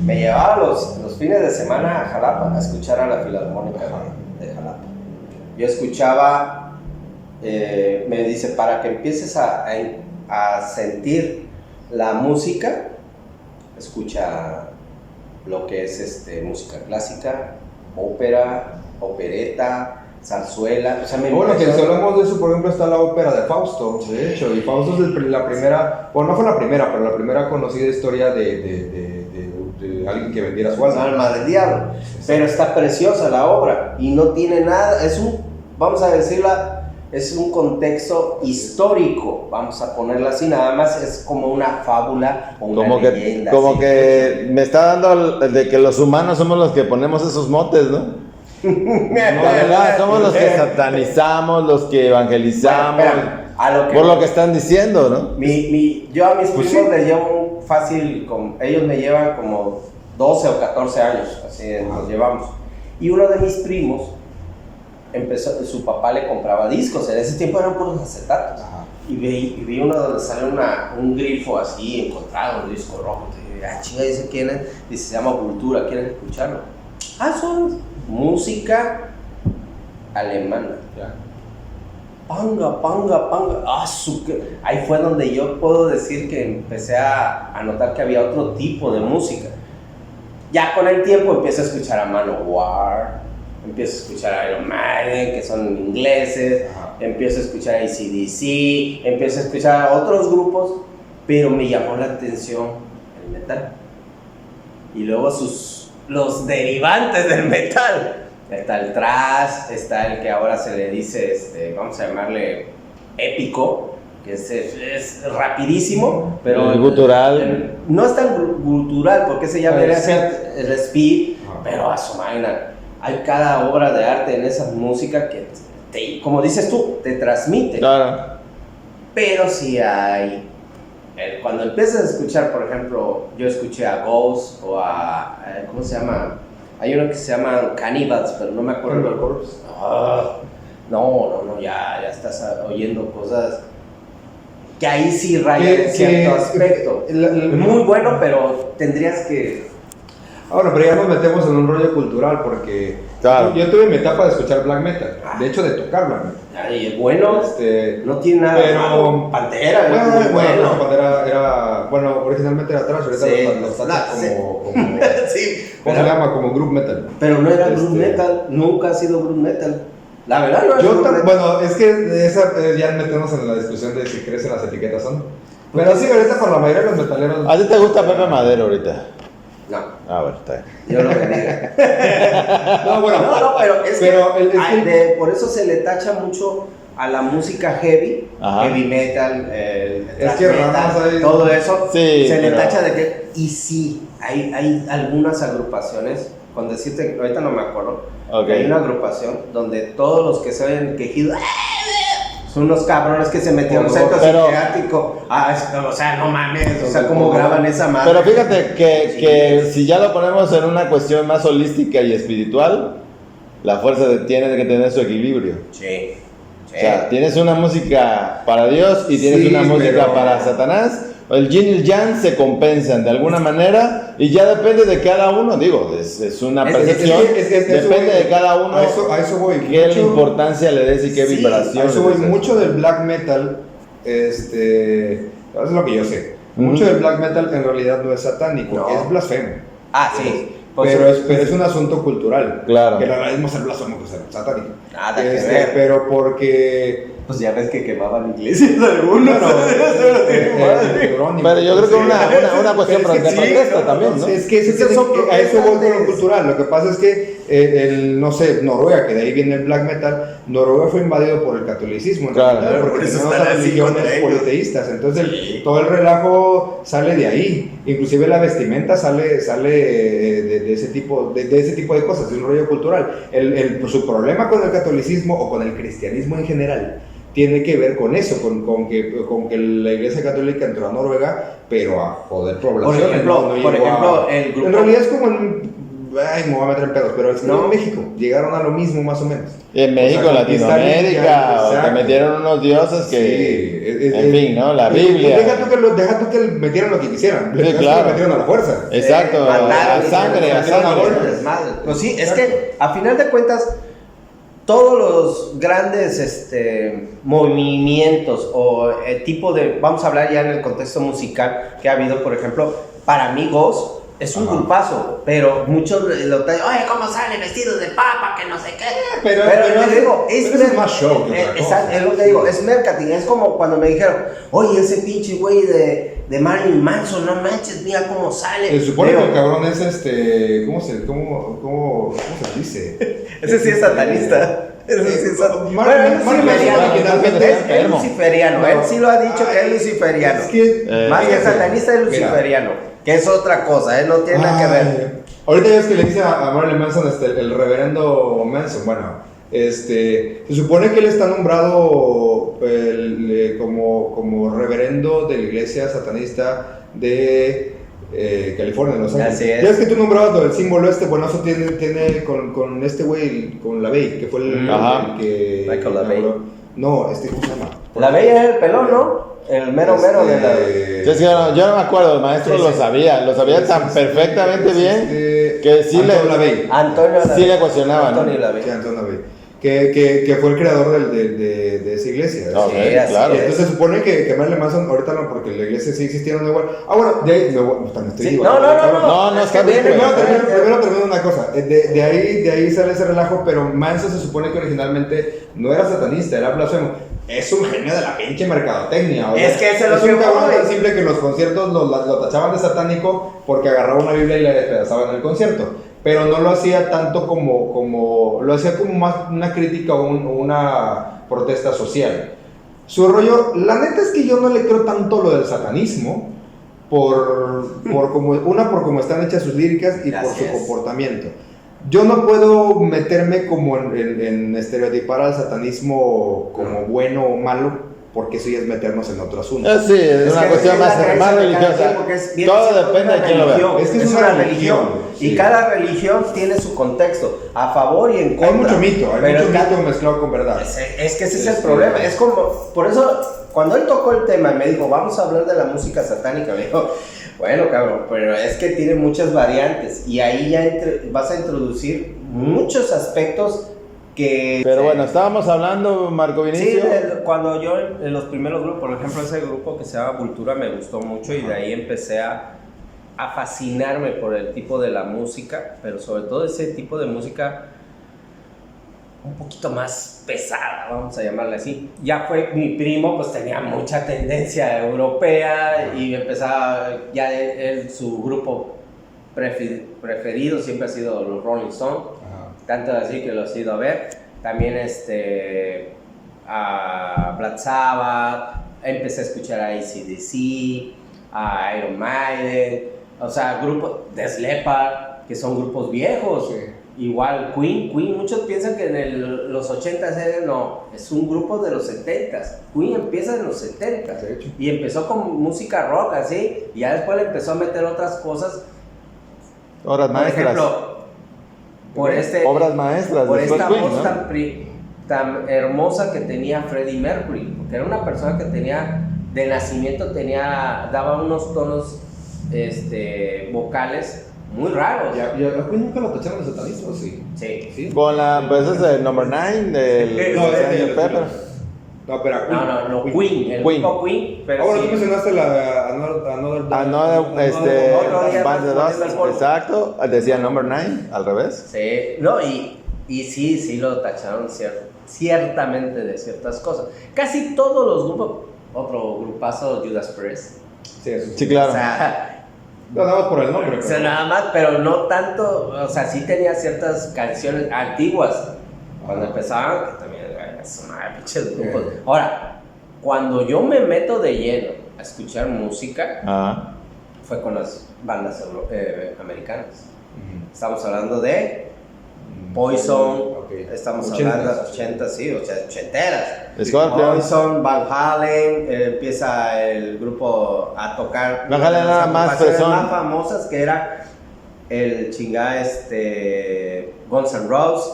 Me llevaba los fines de semana a Jalapa a escuchar a la Filarmónica de Jalapa. Yo escuchaba, me dice, para que empieces a sentir la música, escucha lo que es música clásica, ópera, opereta, zarzuela. O sea, bueno, que si hablamos de eso, por ejemplo, está la ópera de Fausto, de hecho, y Fausto es la primera, bueno, no fue la primera, pero la primera conocida historia de alguien que vendiera su alma. Alma del diablo. Pero está preciosa la obra y no tiene nada, vamos a decirla, es un contexto histórico, vamos a ponerla así, nada más es como una fábula o una leyenda. Como que me está dando de que los humanos somos los que ponemos esos motes, ¿no? Somos los que satanizamos, los que evangelizamos, bueno, por lo que están diciendo, ¿no? Yo a mis primos les llevo fácil, ellos me llevan como 12 o 14 años, así nos llevamos. Y uno de mis primos su papá le compraba discos, en ese tiempo eran puros acetatos. Y vi uno donde sale un grifo así encontrado, un disco rojo. Y dije, chinga, ¿dice quién es? Dice, se llama Vultura, ¿quieren escucharlo? Son música alemana. Panga. Ahí fue donde yo puedo decir que empecé a notar que había otro tipo de música. Ya con el tiempo empiezo a escuchar a Manowar, empiezo a escuchar a Iron Maiden, que son ingleses, empiezo a escuchar a AC/DC, empiezo a escuchar a otros grupos, pero me llamó la atención el metal. Y luego los derivantes del metal. Está el thrash, está el que ahora se le dice, vamos a llamarle épico, que es rapidísimo, pero el gutural. No es tan gutural, porque ese ya debería ser el speed, pero a su máquina. Hay cada obra de arte en esa música que, como dices tú, te transmite. Claro. Pero sí hay... Cuando empiezas a escuchar, por ejemplo, yo escuché a Ghost o a... ¿cómo se llama? Hay uno que se llama Cannibals, pero no me acuerdo. No, ya estás oyendo cosas que ahí sí rayan en cierto aspecto. Muy bueno, pero tendrías que... Ahora, pero ya nos metemos en un rollo cultural porque yo tuve mi etapa de escuchar black metal, de hecho de tocar black metal. Y el bueno, no tiene nada pero, Pantera, bueno. Pantera era, originalmente era thrash, ahorita los trata como sí, ¿cómo se llama? Como group metal. Pero no era group metal, nunca ha sido group metal. La verdad no es bueno, es que ya metemos en la discusión de si crecen las etiquetas son. Pero sí, ahorita por la mayoría de los metaleros. ¿A ti te gusta Pepe Madero ahorita? No. A ver, está bien. Yo lo que diga. No, pero por eso se le tacha mucho a la música heavy metal, es que metal, todo eso, sí, se le tacha de que, y sí, hay algunas agrupaciones, con decirte, ahorita no me acuerdo, hay una agrupación donde todos los que se oyen quejidos Son unos cabrones que se metieron en un centro psiquiátrico. O sea, no mames, o sea, ¿cómo graban esa madre? Pero fíjate que si ya lo ponemos en una cuestión más holística y espiritual, la fuerza tiene que tener su equilibrio. Sí. O sea, tienes una música para Dios y tienes una música para Satanás. El yin y el yang se compensan de alguna manera y ya depende de cada uno, digo, es una percepción, depende de cada uno a eso voy, qué importancia le des y qué vibración. A eso voy, mucho del black metal, es lo que yo sé, mucho del black metal en realidad no es satánico, es blasfemo. Sí. Pero es un asunto cultural. Claro. Que la mismo ser blasfemo que ser satánico. Nada que ver. Pero porque... Pues ya ves que quemaban iglesias algunos. Pero yo creo que una cuestión de protesta también, ¿no? Es que a eso voy con lo cultural. Lo que pasa es que, no sé, Noruega, que de ahí viene el black metal, Noruega fue invadido por el catolicismo. Claro. Porque son las religiones politeístas. Entonces, todo el relajo sale de ahí. Inclusive la vestimenta sale de ese tipo de cosas, de un rollo cultural. Su problema con el catolicismo o con el cristianismo en general tiene que ver con eso, con que la Iglesia Católica entró a Noruega, pero a joder población. Por ejemplo, el grupo... En realidad es como me voy a meter en pedos, pero es como en México, llegaron a lo mismo más o menos. Y en México, Latinoamérica, te metieron unos dioses que... en fin, ¿no? La Biblia. Deja tú que metieran lo que quisieran. Sí, claro. Metieron a la fuerza. Exacto, a sangre, a golpes. Pues sí, es que a final de cuentas, todos los grandes movimientos o tipo de, vamos a hablar ya en el contexto musical que ha habido, por ejemplo, para mí Ghost es un grupazo, pero muchos lo traen, oye, ¿cómo sale vestido de papa? Que no sé qué. Pero yo digo, es más show que otra cosa. Es lo que digo, es marketing. Es como cuando me dijeron, oye, ese pinche güey de Marilyn Manson, no manches, mira cómo sale. Se supone que el cabrón es ¿cómo se dice? Ese sí es satanista. Él sí lo ha dicho que es luciferiano. Más que satanista, es luciferiano. Que es otra cosa, no tiene nada que ver. Ahorita ya ves que le dice a Marilyn Manson, el reverendo Manson, bueno, se supone que él está nombrado como reverendo de la iglesia satanista de California, Los Ángeles. Así es. Ya es que tú nombrabas el símbolo bueno, eso tiene con este güey, con LaVey, que fue el que... Michael LaVey. No, ¿cómo se llama? LaVey es el pelón, ¿no? El mero de la... Yo no me acuerdo, el maestro lo sabía tan perfectamente bien que sí le cuestionaba, ¿no? Antonio LaVey. Que fue el creador de esa iglesia. Claro. Entonces se supone que Marilyn Manson, ahorita no, porque la iglesia sigue existiendo igual. Bueno, de ahí, estoy igual. No, está bien. Primero termino una cosa. De ahí sale ese relajo, pero Manson se supone que originalmente no era satanista, era blasfemo. Es un genio de la pinche mercadotecnia. Es que ese es un cabrón tan simple que en los conciertos lo tachaban de satánico porque agarraba una Biblia y la despedazaba en el concierto. Pero no lo hacía tanto como lo hacía como más una crítica o una protesta social. Su rollo, la neta es que yo no le creo tanto lo del satanismo por cómo están hechas sus líricas y por su comportamiento. Yo no puedo meterme como en estereotipar al satanismo como bueno o malo, porque eso ya es meternos en otro asunto. Sí, es una cuestión más religiosa. Todo depende de quién lo vea. Es que es una religión. Y cada religión tiene su contexto, a favor y en contra. Hay mucho mito mezclado con verdad. Es que ese es el problema. Es como, por eso, cuando él tocó el tema y me dijo, vamos a hablar de la música satánica, me dijo, bueno, cabrón, pero es que tiene muchas variantes y ahí ya vas a introducir muchos aspectos que... Pero bueno, estábamos hablando, Marco Vinicio. Sí, cuando yo en los primeros grupos, por ejemplo, ese grupo que se llama Vultura me gustó mucho y de ahí empecé a fascinarme por el tipo de la música, pero sobre todo ese tipo de música un poquito más pesada, vamos a llamarla así. Ya fue mi primo, pues tenía mucha tendencia europea y empezaba, ya él su grupo preferido siempre ha sido los Rolling Stones, tanto así que los he ido a ver. También a Black Sabbath, empecé a escuchar a AC/DC, a Iron Maiden, o sea, grupos de Sleepard, que son grupos viejos. Sí. Igual, Queen, muchos piensan que en los 80s no, es un grupo de los 70s. Queen empieza en los 70s y empezó con música rock así, y ya después le empezó a meter otras cosas. Obras maestras. Por ejemplo, obras maestras. Por esta Queen, voz ¿no? tan hermosa que tenía Freddie Mercury, porque era una persona que de nacimiento daba unos tonos vocales muy raros. ¿Ya Queen nunca lo tacharon de satanismo? Sí. Con pues es el number 9 del Sgt. Pepper. No, pero No, Queen, el grupo Queen, pero ahora sí. tú mencionaste la Another Band of Dust, exacto, decía number 9, al revés. Sí, no, y sí lo tacharon ciertamente de ciertas cosas. Casi todos los grupos, otro grupazo, Judas Priest. Sí, claro. O sea, no, nada más por el nombre. O sea, nada más, pero no tanto, o sea, sí tenía ciertas canciones antiguas cuando empezaban, que también sonaban pinches grupos. Ahora, cuando yo me meto de lleno a escuchar música, fue con las bandas americanas. Estamos hablando de Poison, estamos hablando de 80, sí, ochenteras. Poison, Van Halen, empieza el grupo a tocar. Van Halen era más famosas que era el Guns N' Roses,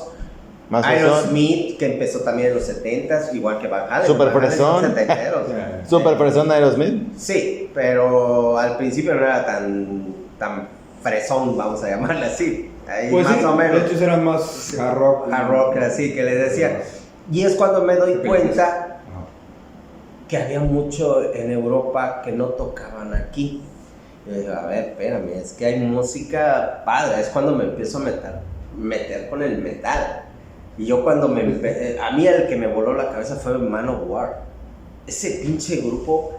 Aerosmith, que empezó también en los 70s, igual que Van Halen. Super fresón. Super fresón Aerosmith. Sí, pero al principio no era tan fresón, vamos a llamarle así. Ahí pues más sí, o menos. De hecho eran más hard rock. Hard rock, así que les decía. Y es cuando me doy cuenta que había mucho en Europa que no tocaban aquí. Yo digo, a ver, espérame, es que hay música padre. Es cuando me empiezo a meter con el metal. Y yo cuando a mí el que me voló la cabeza fue Manowar. Ese pinche grupo,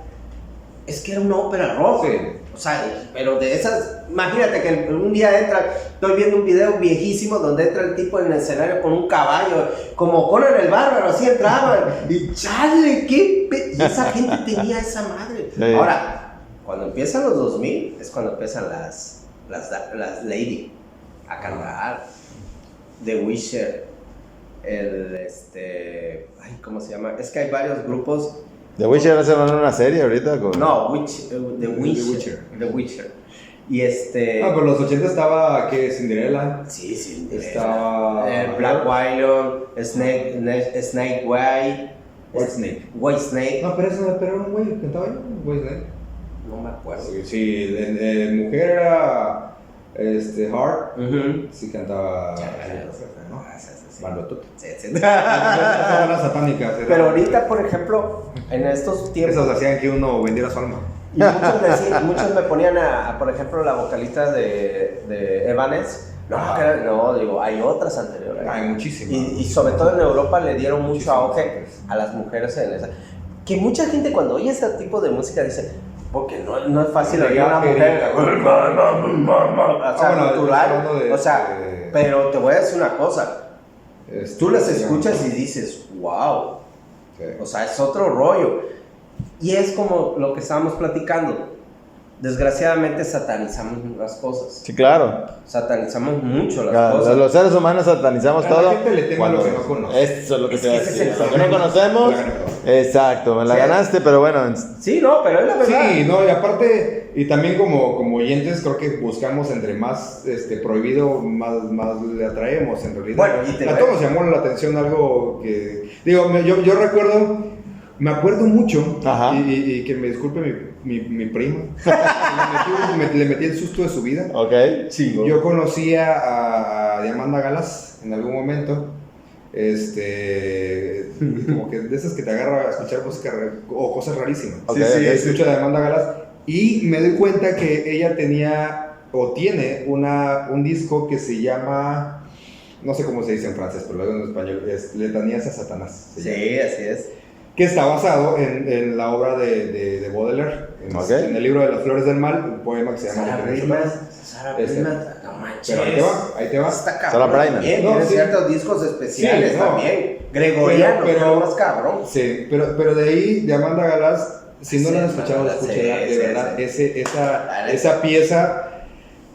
es que era una ópera rock. Sí. O sea, pero de esas, imagínate que un día estoy viendo un video viejísimo donde entra el tipo en el escenario con un caballo, como Conan el Bárbaro, así entraban, y chale, y esa gente tenía esa madre. Sí. Ahora, cuando empiezan los 2000, es cuando empiezan las lady a cantar, The Wisher, ¿cómo se llama? Es que hay varios grupos. The Witcher hace una serie ahorita con... No, The Witcher. Y pero los 80 estaba, ¿qué? Cinderella. Sí, estaba... Black Widow, Snake White Snake. No, pero era un güey, ¿cantaba yo? White Snake. No me acuerdo. Sí, mujer era... Heart. Sí cantaba... Barbatota. Satánicas. Pero ahorita, por ejemplo, en estos tiempos... Esos hacían que uno vendiera su alma. Y muchos me ponían por ejemplo, la vocalista de Evanes. No, digo, hay otras anteriores. Hay muchísimas. Y sobre todo en Europa le dieron mucho auge a las mujeres en esa. Que mucha gente cuando oye ese tipo de música dice, porque no es fácil oír a una mujer. O sea, pero te voy a decir una cosa. Tú las escuchas y dices, wow. Sí. O sea, es otro rollo. Y es como lo que estábamos platicando. Desgraciadamente satanizamos las cosas. Sí, claro. Satanizamos mucho las cosas. Los seres humanos satanizamos todo. A la gente le teme lo que no conoce. Eso es lo que te voy a decir. Lo que no conocemos. Exacto, me la ganaste, pero bueno. Sí, no, pero es la verdad. Sí, no, y aparte, y también como oyentes, creo que buscamos entre más prohibido, más le atraemos en realidad. Bueno, a todos nos llamó la atención algo que. Digo, yo recuerdo. Me acuerdo mucho, y que me disculpe mi prima, le metí el susto de su vida. Ok, sí. Yo conocía a Diamanda Galas en algún momento, como que de esas que te agarra a escuchar música o cosas rarísimas. Okay, escucho a Diamanda Galas y me doy cuenta que ella tenía o tiene un disco que se llama, no sé cómo se dice en francés, pero luego en español, es Letanías a Satanás. Sí, así es. Que está basado en la obra de Baudelaire, en el libro de las Flores del Mal, un poema que se llama Sara Brightman, no manches. Pero ahí te va. Está cabrón. Tiene ciertos discos especiales también. Gregoriano, pero más cabrón. Sí, pero de ahí, de Amanda Galas, si no la han escuchado, escúchenla, de verdad. Esa pieza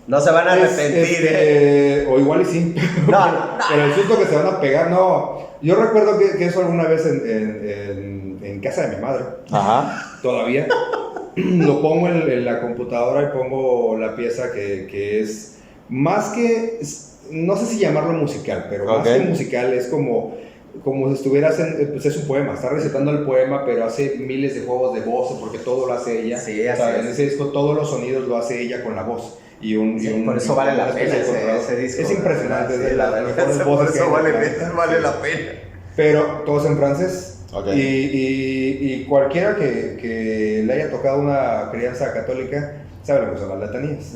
No se van a arrepentir, O igual y sí. No. Pero el susto que se van a pegar, no. Yo recuerdo que eso alguna vez en casa de mi madre. Ajá. Todavía. Lo pongo en la computadora y pongo la pieza que es más que, no sé si llamarlo musical, pero más que musical es como si estuvieras pues es un poema, está recitando el poema, pero hace miles de juegos de voz, porque todo lo hace ella. Sí, o sea, en ese disco todos los sonidos lo hace ella con la voz. Por eso vale la pena ese disco. Es impresionante. Sí, por eso vale la pena. Pero todos en francés. Okay. Y cualquiera que le haya tocado una crianza católica sabe lo que son las letanías.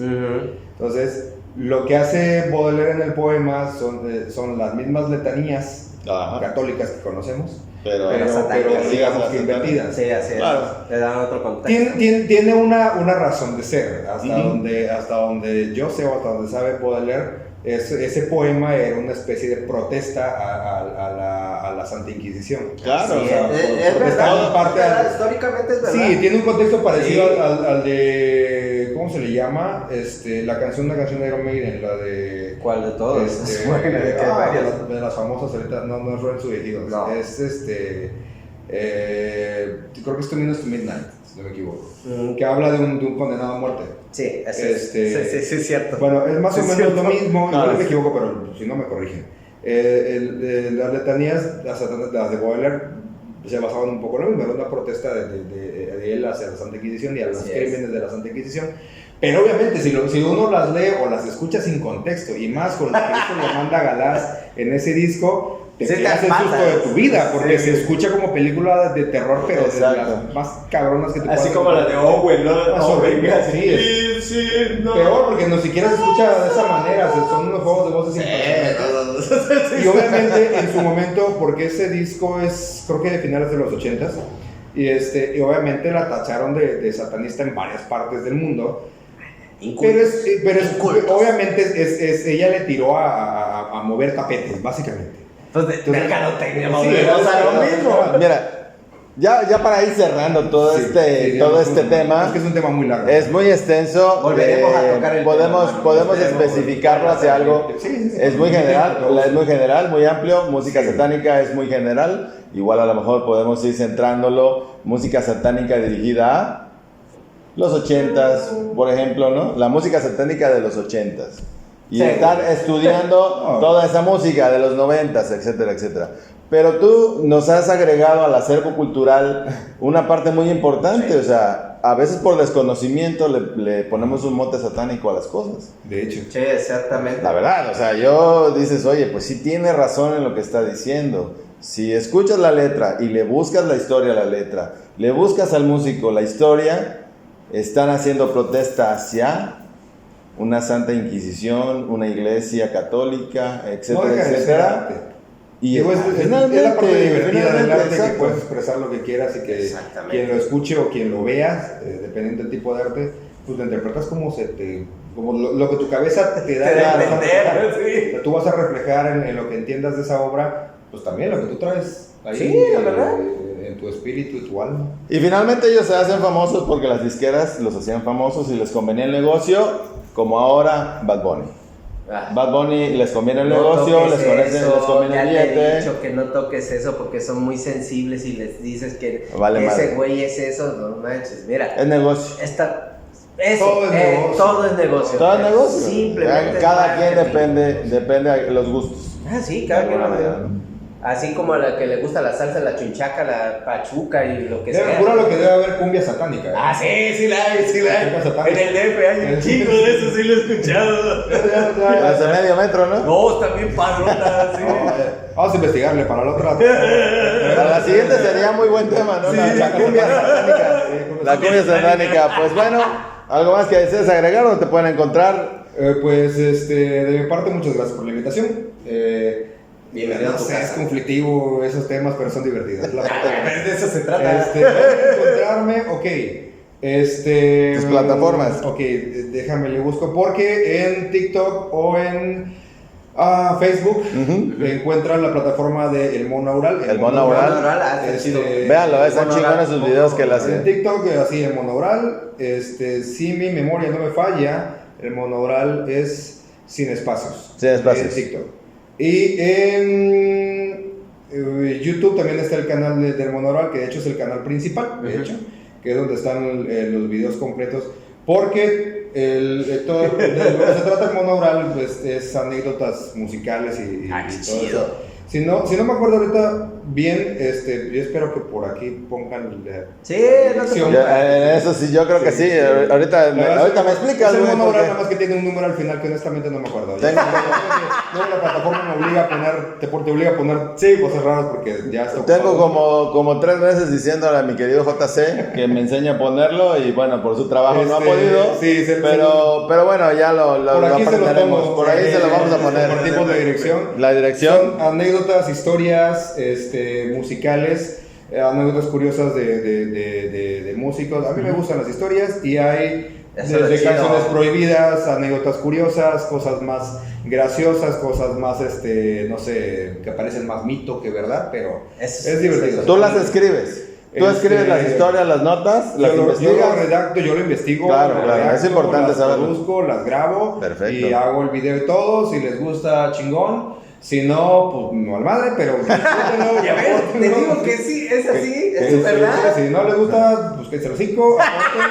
Entonces, lo que hace Baudelaire en el poema son las mismas letanías católicas que conocemos, pero digamos que invertidas. Sí, así es. Claro. Le dan otro contexto. Tiene una razón de ser, hasta donde yo sé o hasta donde sabe Baudelaire. Ese poema era una especie de protesta a la Santa Inquisición. Claro, sí, o sea, es verdad, históricamente es verdad. Sí, tiene un contexto parecido al de, ¿cómo se le llama? Una canción de Iron Maiden, la de... ¿Cuál de todos? De las famosas ahorita, no es Rolling Subidos, no. Es creo que es 2 Minutes to Midnight, si no me equivoco, que habla de un condenado a muerte. Sí, sí, es cierto. Bueno, es más o menos lo mismo, Claro. no me equivoco, pero si no me corrigen. Las letanías, las de Baudelaire, se basaban un poco en lo mismo, era una protesta de él hacia la Santa Inquisición y a los crímenes de la Santa Inquisición. Pero obviamente, si uno las lee o las escucha sin contexto, y más con lo que hizo Amanda Galás en ese disco, te quedas el susto de tu vida, porque se escucha como película de terror, pero de las más cabronas que te así puedas como la de Owen, ¿no? Peor, porque no siquiera se escucha de esa manera, son unos juegos de voces impresionantes. Y obviamente en su momento, porque ese disco es, creo que de finales de los 80s, y obviamente la tacharon de satanista en varias partes del mundo. Pero obviamente ella le tiró a mover tapetes, básicamente. Entonces mercadotecnia, sí, o sea, lo mismo. Mira, ya para ir cerrando todo este tema, es que es un tema muy largo. es muy extenso. Volveremos a tocar el podemos tema. especificarlo hacia algo. Sí. Es muy general, muy amplio. Música satánica es muy general. Igual a lo mejor podemos ir centrándolo. Música satánica dirigida a los 80s, por ejemplo, ¿no? La música satánica de los 80s. Y estar estudiando toda esa música de los 90s, etcétera, etcétera. Pero tú nos has agregado al acervo cultural una parte muy importante, o sea, a veces por desconocimiento le ponemos un mote satánico a las cosas. De hecho. Sí, exactamente. La verdad, o sea, dices, oye, pues sí tiene razón en lo que está diciendo. Si escuchas la letra y le buscas la historia a la letra, le buscas al músico la historia, están haciendo protesta hacia una Santa Inquisición, una iglesia católica, etcétera, etcétera. Y es la parte divertida del arte, exacto, que puedes expresar lo que quieras y que quien lo escuche o quien lo vea, dependiendo del tipo de arte, pues lo interpretas como lo que tu cabeza te da a entender. Tú vas a reflejar en lo que entiendas de esa obra, pues también lo que tú traes ahí, la verdad. En tu espíritu y tu alma. Y finalmente ellos se hacen famosos porque las disqueras los hacían famosos y les convenía el negocio, como ahora Bad Bunny. Bad Bunny les conviene el negocio, les conviene el billete. Ya te he dicho que no toques eso porque son muy sensibles y les dices que vale, ese güey es eso, no manches. Mira, es negocio. Todo es negocio. Todo es negocio. Simplemente cada quien depende de los gustos. Sí, cada quien. Así como a la que le gusta la salsa, la chunchaca, la pachuca y lo que sea. Juro lo que debe haber cumbia satánica. Sí la hay. En el DF hay un chingo de eso, sí lo he escuchado. Las de medio metro, ¿no? No, está bien padrona, sí. Vamos a investigarle para la otra. Para la siguiente sería muy buen tema, ¿no? La cumbia satánica. La cumbia satánica. Pues bueno, ¿algo más que desees agregar o te pueden encontrar? Pues de mi parte, muchas gracias por la invitación. Bienvenido a tu casa. Es conflictivo esos temas, pero son divertidos. De eso se trata. Encontrarme, Tus plataformas. Ok, déjame le busco porque en TikTok o en Facebook encuentran la plataforma de El Mono Aural. El Mono Aural. Véanlo, están chingones sus videos que le hacen. En TikTok, así El Mono Aural. Si mi memoria no me falla, El monaural es sin espacios. Sin espacios. En TikTok. Y en YouTube también está el canal del monaural, que de hecho es el canal principal, de hecho, que es donde están los videos completos. Porque todo, de lo que se trata el monaural pues, es anécdotas musicales y todo eso. Si no me acuerdo ahorita bien, yo espero que por aquí pongan Sí, no te preocupes. Eso sí, yo creo que sí. Ahorita me explicas, es el güey. monaural, nada más que tiene un número al final que honestamente no me acuerdo. No, la plataforma me obliga a poner, te obliga a poner cosas raras porque ya está ocupado. Tengo como 3 meses diciéndole a mi querido JC que me enseñe a ponerlo y bueno, por su trabajo no ha podido. Sí, pero bueno, ya lo aprenderemos. Por ahí se lo vamos a poner. Compartimos la dirección. La dirección. Son anécdotas, historias musicales, anécdotas curiosas de músicos. A mí me gustan las historias y hay desde canciones prohibidas, anécdotas curiosas, cosas más graciosas, cosas más, no sé, que parecen más mito que verdad, pero es divertido. Tú las escribes. Tú escribes las historias, las notas, las investigas. Yo lo redacto, yo lo investigo. Claro, es importante saberlo. Las produzco, las grabo. Perfecto. Y hago el video y todo. Si les gusta, chingón. Si no, pues no al madre, pero disfrútenlo. Ya ves, te digo que sí, es así, es verdad. Si no les gusta, pues que se los cinco, aporten,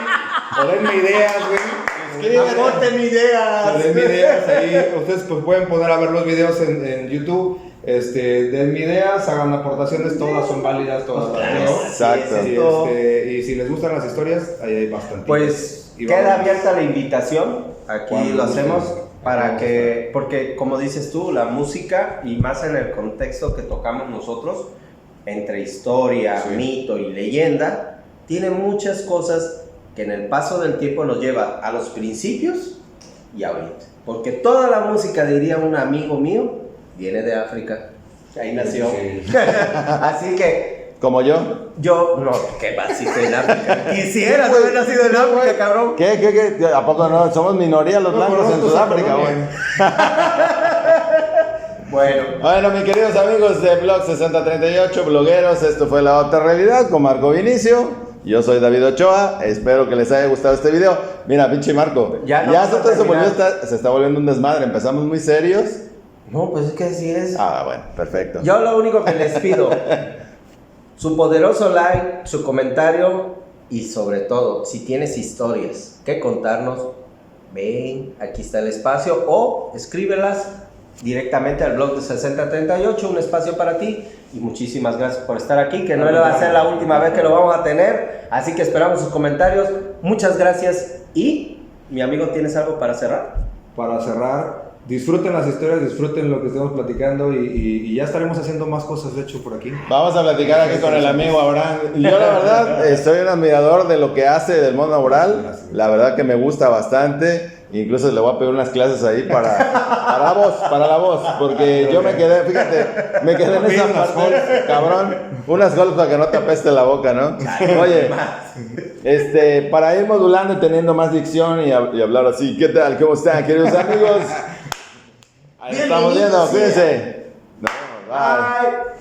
o denme ideas, güey. Aporten ideas. Denme ideas ahí. Ustedes pues pueden poner a ver los videos en YouTube. Denme ideas, hagan aportaciones, todas son válidas, todas Claro, exacto. Y si les gustan las historias, ahí hay bastante. Pues queda abierta la invitación, aquí Cuando lo hacemos gusten. para que, porque como dices tú, la música y más en el contexto que tocamos nosotros, entre historia, mito y leyenda, tiene muchas cosas que en el paso del tiempo nos lleva a los principios y ahorita. Porque toda la música, diría un amigo mío, viene de África, ahí nació. Sí. Así que... ¿Como yo? Yo, no, ¿qué vas si estoy en África? Quisieras haber nacido en África, cabrón. ¿Qué? ¿A poco no? Somos minoría los blancos en Sudáfrica, güey. Bueno, mis queridos amigos de Blog 6038, blogueros, esto fue La Otra Realidad con Marco Vinicio. Yo soy David Ochoa, espero que les haya gustado este video. Mira, pinche Marco, ya se está volviendo un desmadre, empezamos muy serios. No, pues es que así es. Ah, bueno, perfecto. Yo lo único que les pido, su poderoso like, su comentario y sobre todo, si tienes historias que contarnos, ven, aquí está el espacio o escríbelas directamente al blog de 6038, un espacio para ti. Y muchísimas gracias por estar aquí, que no va a ser la última vez que lo vamos a tener, así que esperamos sus comentarios. Muchas gracias. Y, mi amigo, ¿tienes algo para cerrar? Para cerrar, disfruten las historias, disfruten lo que estemos platicando y ya estaremos haciendo más cosas, de hecho, por aquí. Vamos a platicar aquí con el amigo Abraham. Yo la verdad soy un admirador de lo que hace del mundo laboral. La verdad que me gusta bastante. Incluso le voy a pedir unas clases ahí para la voz, porque yo me quedé en esa parte, cabrón, unas golpes para que no te apeste la boca, ¿no? Oye, para ir modulando y teniendo más dicción y hablar así. ¿Qué tal? ¿Cómo están, queridos amigos? Ahí estamos viendo, cuídense. Nos vemos, bye.